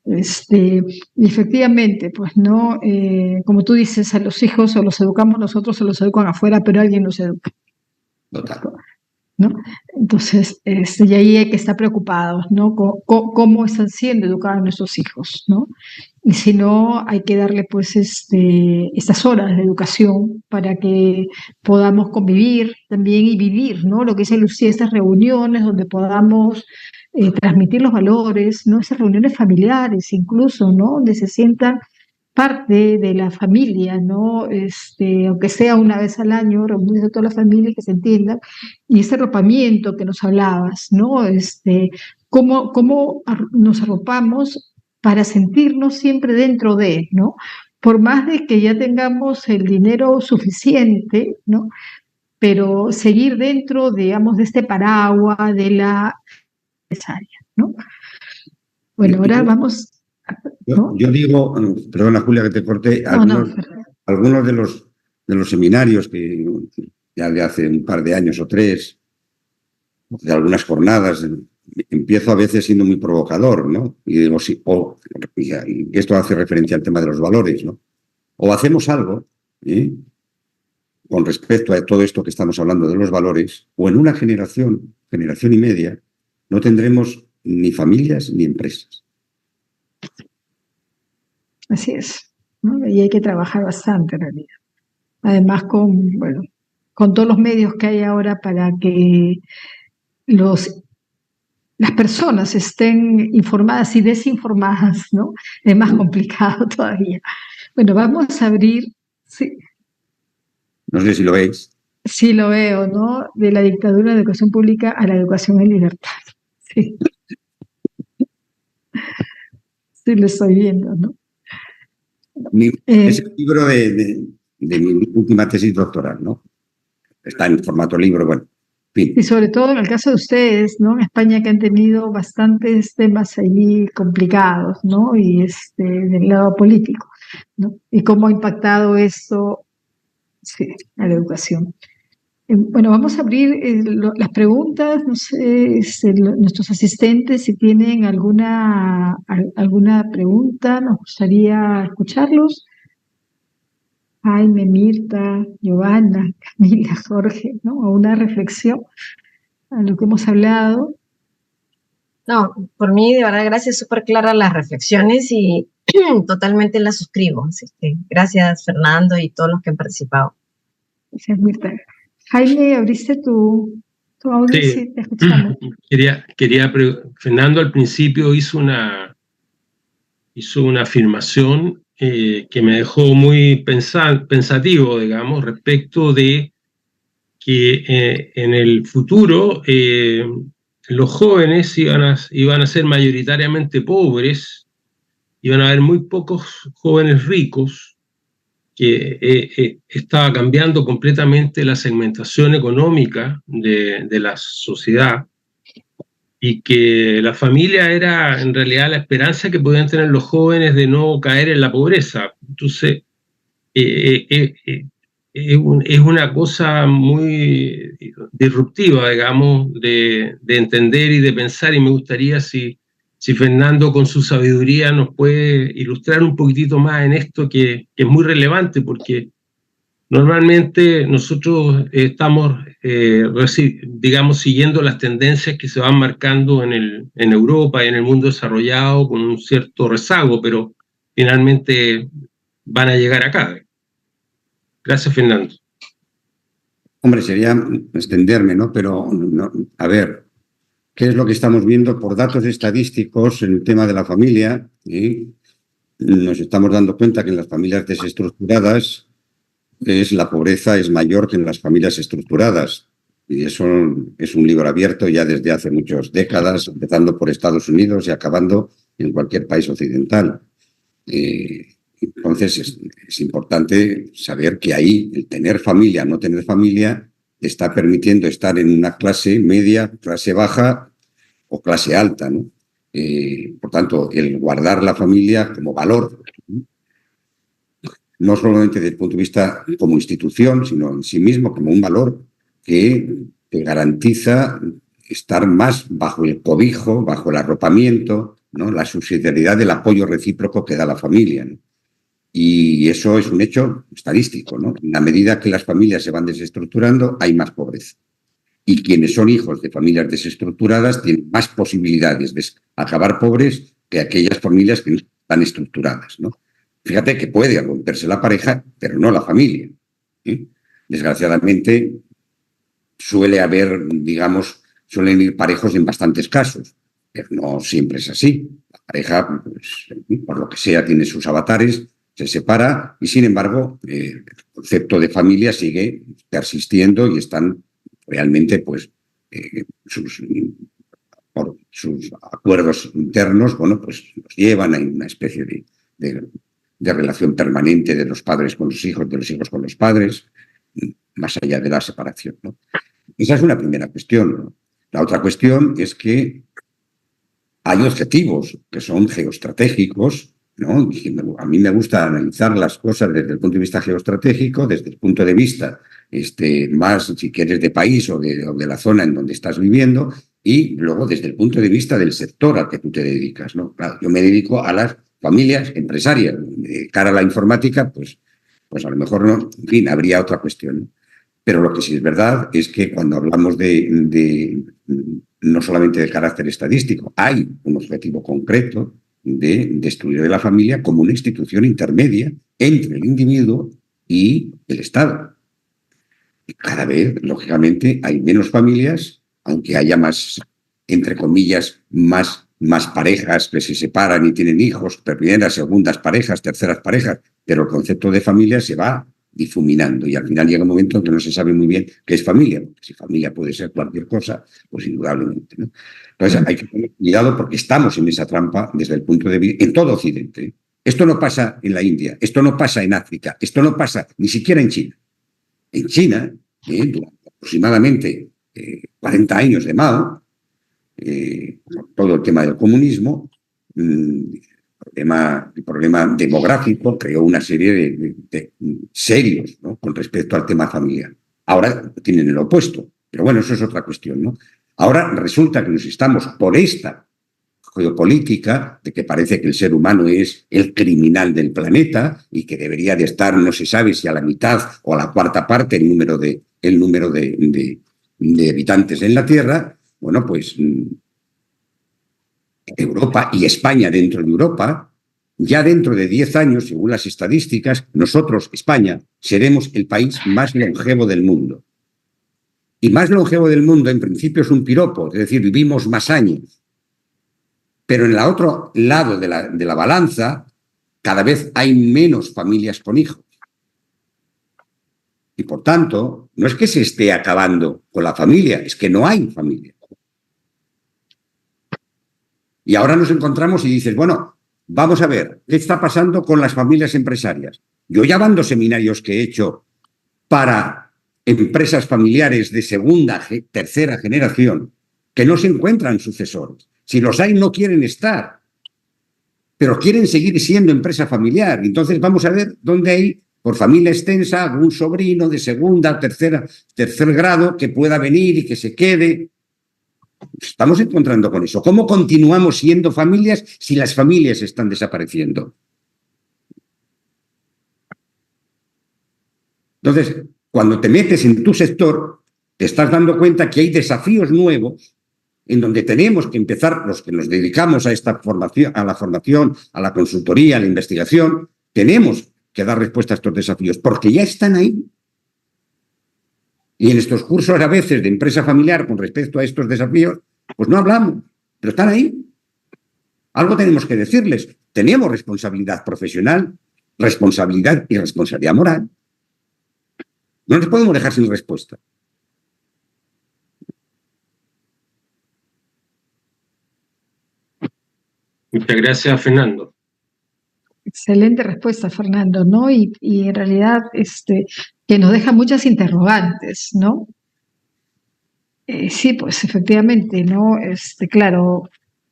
Y efectivamente, pues no, como tú dices, a los hijos o los educamos nosotros o los educan afuera, pero alguien los educa. Total. ¿No? Entonces, y ahí hay que estar preocupados, ¿no? ¿Cómo están siendo educados nuestros hijos, ¿no? Y si no, hay que darle, pues, estas horas de educación para que podamos convivir también y vivir, ¿no? Lo que dice Lucía, estas reuniones donde podamos transmitir los valores, ¿no? Esas reuniones familiares incluso, ¿no? Donde se sientan parte de la familia, ¿no? Aunque sea una vez al año, reunirse a toda la familia y que se entiendan, y ese arropamiento que nos hablabas, ¿no? Cómo nos arropamos para sentirnos siempre dentro de, ¿no? Por más de que ya tengamos el dinero suficiente, ¿no? Pero seguir dentro, digamos, de este paraguas de la empresaria, ¿no? Bueno, ahora vamos... ¿no? Yo digo, perdona Julia que te corté, algunos de los seminarios que ya de hace un par de años o 3, de algunas jornadas, empiezo a veces siendo muy provocador, ¿no? Y digo, sí, y esto hace referencia al tema de los valores, ¿no? O hacemos algo con respecto a todo esto que estamos hablando de los valores, o en una generación y media, no tendremos ni familias ni empresas. Así es, ¿no? Y hay que trabajar bastante en realidad. Además con todos los medios que hay ahora para que las personas estén informadas y desinformadas, ¿no? Es más complicado todavía. Bueno, vamos a abrir, sí. No sé si lo veis. Sí lo veo, ¿no? De la dictadura de educación pública a la educación en libertad. Sí. Sí lo estoy viendo, ¿no? Es el libro de mi última tesis doctoral, ¿no? Está en formato libro, bueno. Fin. Y sobre todo en el caso de ustedes, ¿no? En España, que han tenido bastantes temas ahí complicados, ¿no? Y del lado político, ¿no? Y cómo ha impactado esto, sí, a la educación. Bueno, vamos a abrir las preguntas, no sé, nuestros asistentes, si tienen alguna pregunta, nos gustaría escucharlos. Jaime, Mirta, Giovanna, Camila, Jorge, ¿no? O una reflexión a lo que hemos hablado. No, por mí, de verdad, gracias, súper claras las reflexiones y totalmente las suscribo. Así que gracias, Fernando, y todos los que han participado. Gracias, Mirta. Jaime, ¿abriste tu audio? Sí, te escuchamos. Fernando al principio hizo una afirmación que me dejó muy pensativo, digamos, respecto de que en el futuro los jóvenes iban a ser mayoritariamente pobres, iban a haber muy pocos jóvenes ricos, que estaba cambiando completamente la segmentación económica de la sociedad, y que la familia era en realidad la esperanza que podían tener los jóvenes de no caer en la pobreza. Entonces, es una cosa muy disruptiva, digamos, de entender y de pensar, y me gustaría si Fernando con su sabiduría nos puede ilustrar un poquitito más en esto que es muy relevante, porque normalmente nosotros estamos, digamos, siguiendo las tendencias que se van marcando en Europa y en el mundo desarrollado con un cierto rezago, pero finalmente van a llegar acá. Gracias, Fernando. Hombre, sería extenderme, ¿no? Pero, no, a ver, ¿qué es lo que estamos viendo por datos estadísticos en el tema de la familia? Nos estamos dando cuenta que en las familias desestructuradas la pobreza es mayor que en las familias estructuradas. Y eso es un libro abierto ya desde hace muchas décadas, empezando por Estados Unidos y acabando en cualquier país occidental. Entonces es importante saber que ahí el tener familia, no tener familia, está permitiendo estar en una clase media, clase baja o clase alta, ¿no? Por tanto, el guardar la familia como valor, no solamente desde el punto de vista como institución, sino en sí mismo como un valor que te garantiza estar más bajo el cobijo, bajo el arropamiento, ¿no? La subsidiariedad del apoyo recíproco que da la familia, ¿no? Y eso es un hecho estadístico, ¿no? En la medida que las familias se van desestructurando, hay más pobreza. Y quienes son hijos de familias desestructuradas tienen más posibilidades de acabar pobres que aquellas familias que no están estructuradas, ¿no? Fíjate que puede romperse la pareja, pero no la familia, ¿eh? Desgraciadamente, suelen ir parejos en bastantes casos, pero no siempre es así. La pareja, pues, por lo que sea, tiene sus avatares, se separa y, sin embargo, el concepto de familia sigue persistiendo y están realmente, pues, por sus acuerdos internos, bueno, pues los llevan a una especie de relación permanente de los padres con los hijos, de los hijos con los padres, más allá de la separación, ¿no? Esa es una primera cuestión, ¿no? La otra cuestión es que hay objetivos que son geoestratégicos, ¿no? Y a mí me gusta analizar las cosas desde el punto de vista geoestratégico, desde el punto de vista más, si quieres, de país o de la zona en donde estás viviendo, y luego desde el punto de vista del sector al que tú te dedicas, ¿no? Claro, yo me dedico a las familias empresarias. De cara a la informática, pues a lo mejor no, en fin, habría otra cuestión, ¿no? Pero lo que sí es verdad es que cuando hablamos no solamente de carácter estadístico, hay un objetivo concreto de destruir de la familia como una institución intermedia entre el individuo y el Estado. Y cada vez, lógicamente, hay menos familias, aunque haya más, entre comillas, más parejas que se separan y tienen hijos, primeras, segundas parejas, terceras parejas, pero el concepto de familia se va difuminando y al final llega un momento en que no se sabe muy bien qué es familia, porque si familia puede ser cualquier cosa, pues indudablemente, ¿no? Entonces hay que tener cuidado porque estamos en esa trampa desde el punto de vista, en todo Occidente. Esto no pasa en la India, esto no pasa en África, esto no pasa ni siquiera en China. En China, durante aproximadamente 40 años de Mao, todo el tema del comunismo, el problema demográfico creó una serie de serios, ¿no?, con respecto al tema familiar. Ahora tienen el opuesto, pero bueno, eso es otra cuestión, ¿no? Ahora resulta que nos estamos por esta geopolítica de que parece que el ser humano es el criminal del planeta y que debería de estar, no se sabe si a la mitad o a la cuarta parte el número de habitantes en la Tierra. Bueno, pues Europa y España dentro de Europa, ya dentro de 10 años, según las estadísticas, nosotros, España, seremos el país más longevo del mundo. Y más longevo del mundo, en principio, es un piropo, es decir, vivimos más años. Pero en el otro lado de la balanza, cada vez hay menos familias con hijos. Y por tanto, no es que se esté acabando con la familia, es que no hay familia. Y ahora nos encontramos y dices, bueno, vamos a ver, ¿qué está pasando con las familias empresarias? Yo ya van 2 seminarios que he hecho para empresas familiares de segunda, tercera generación que no se encuentran sucesores. Si los hay, no quieren estar, pero quieren seguir siendo empresa familiar. Entonces vamos a ver dónde hay, por familia extensa, algún sobrino de segunda, tercer grado que pueda venir y que se quede. Estamos encontrando con eso. ¿Cómo continuamos siendo familias si las familias están desapareciendo? Entonces, cuando te metes en tu sector, te estás dando cuenta que hay desafíos nuevos en donde tenemos que empezar, los que nos dedicamos a esta formación, a la formación, a la consultoría, a la investigación, tenemos que dar respuesta a estos desafíos, porque ya están ahí. Y en estos cursos a veces de empresa familiar con respecto a estos desafíos, pues no hablamos, pero están ahí. Algo tenemos que decirles. Tenemos responsabilidad profesional, responsabilidad y responsabilidad moral. No les podemos dejar sin respuesta. Muchas gracias, Fernando. Excelente respuesta, Fernando, ¿no? Y en realidad que nos deja muchas interrogantes, ¿no? Sí, pues efectivamente, ¿no? Claro,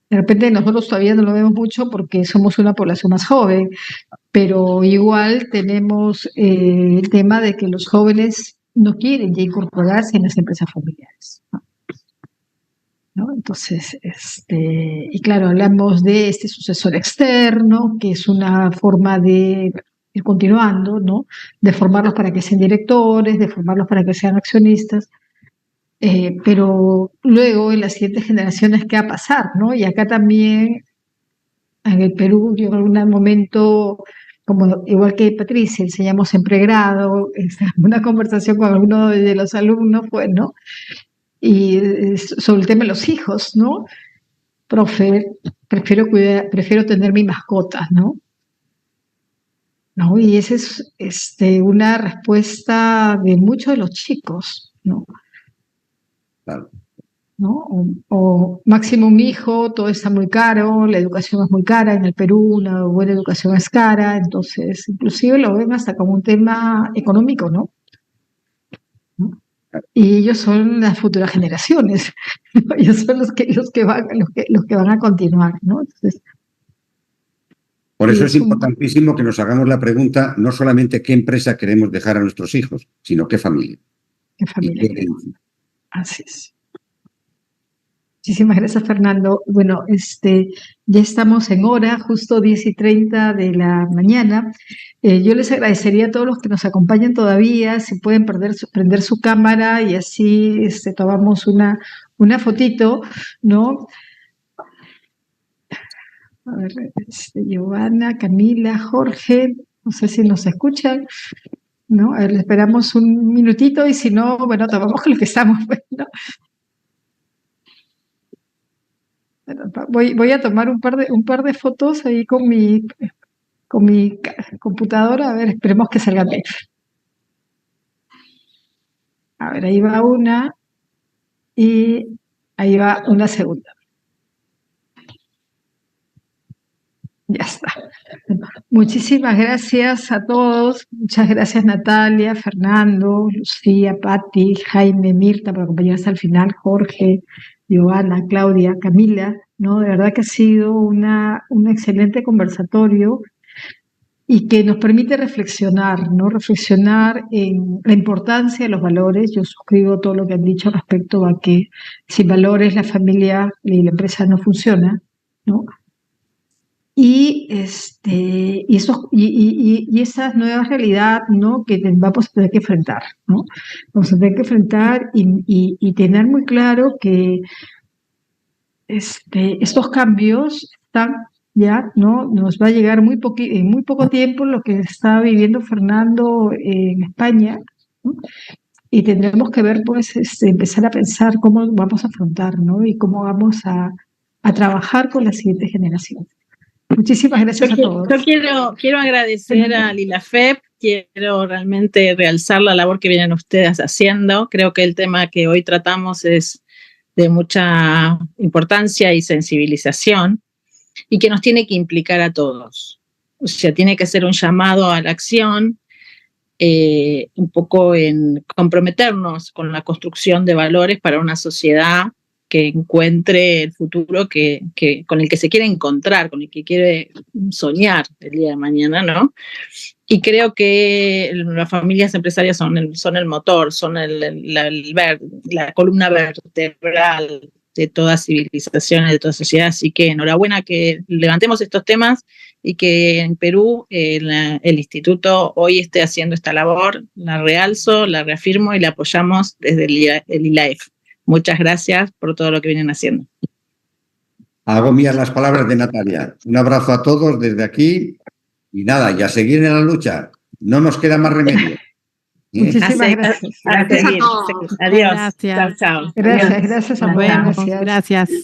de repente nosotros todavía no lo vemos mucho porque somos una población más joven, pero igual tenemos el tema de que los jóvenes no quieren ya incorporarse en las empresas familiares, ¿no? Entonces, y claro, hablamos de este sucesor externo, que es una forma de ir continuando, ¿no? De formarlos para que sean directores, de formarlos para que sean accionistas, pero luego en las siguientes generaciones, ¿qué va a pasar, no? Y acá también, en el Perú, yo en algún momento, como igual que Patricia, enseñamos en pregrado, una conversación con alguno de los alumnos, pues, ¿no? Y sobre el tema de los hijos, ¿no? Profe, prefiero tener mi mascota, ¿no? ¿No? Y esa es una respuesta de muchos de los chicos, ¿no? Claro. ¿No? O máximo un hijo, todo está muy caro, la educación es muy cara en el Perú, una buena educación es cara, entonces inclusive lo ven hasta como un tema económico, ¿no? Y ellos son las futuras generaciones, ¿no? Ellos son los que van a continuar, ¿no? Entonces, por eso es importantísimo que nos hagamos la pregunta no solamente qué empresa queremos dejar a nuestros hijos, sino qué familia. ¿Qué familia? Así es. Muchísimas gracias, Fernando. Bueno, ya estamos en hora, justo 10:30 de la mañana. Yo les agradecería a todos los que nos acompañan todavía, si pueden prender su cámara y así tomamos una fotito, ¿no? A ver, Giovanna, Camila, Jorge, no sé si nos escuchan, ¿no? A ver, esperamos un minutito y si no, bueno, tomamos con lo que estamos, ¿no? Voy a tomar un par de fotos ahí con mi computadora, a ver, esperemos que salga bien. A ver, ahí va una y ahí va una segunda. Ya está. Muchísimas gracias a todos. Muchas gracias Natalia, Fernando, Lucía, Patti, Jaime, Mirta por acompañarnos al final, Jorge, Giovanna, Claudia, Camila, ¿no? De verdad que ha sido un excelente conversatorio y que nos permite reflexionar, ¿no? Reflexionar en la importancia de los valores. Yo suscribo todo lo que han dicho respecto a que sin valores la familia y la empresa no funciona, ¿no? Y esa nueva realidad, ¿no? Que vamos a tener que enfrentar, ¿no? Vamos a tener que enfrentar y tener muy claro que estos cambios están ya, ¿no? Nos va a llegar en muy poco tiempo lo que está viviendo Fernando en España, ¿no? Y tendremos que ver, pues, empezar a pensar cómo vamos a afrontar, ¿no? Y cómo vamos a trabajar con la siguiente generación. Muchísimas gracias a todos. Yo quiero agradecer a Lilafep, quiero realmente realzar la labor que vienen ustedes haciendo. Creo que el tema que hoy tratamos es de mucha importancia y sensibilización. y que nos tiene que implicar a todos. O sea, tiene que ser un llamado a la acción, un poco en comprometernos con la construcción de valores para una sociedad que encuentre el futuro con el que se quiere encontrar, con el que quiere soñar el día de mañana, ¿no? Y creo que las familias empresarias son el motor, son la columna vertebral de toda civilización y de toda sociedad. Así que enhorabuena que levantemos estos temas y que en Perú el instituto hoy esté haciendo esta labor. La realzo, la reafirmo y la apoyamos desde el ILAEF. Muchas gracias por todo lo que vienen haciendo. Hago mías las palabras de Natalia. Un abrazo a todos desde aquí y nada, y a seguir en la lucha. No nos queda más remedio. Muchísimas gracias. A seguir. Adiós. Gracias. Chao, chao. Gracias a Nos todos. vemos. Gracias. Gracias.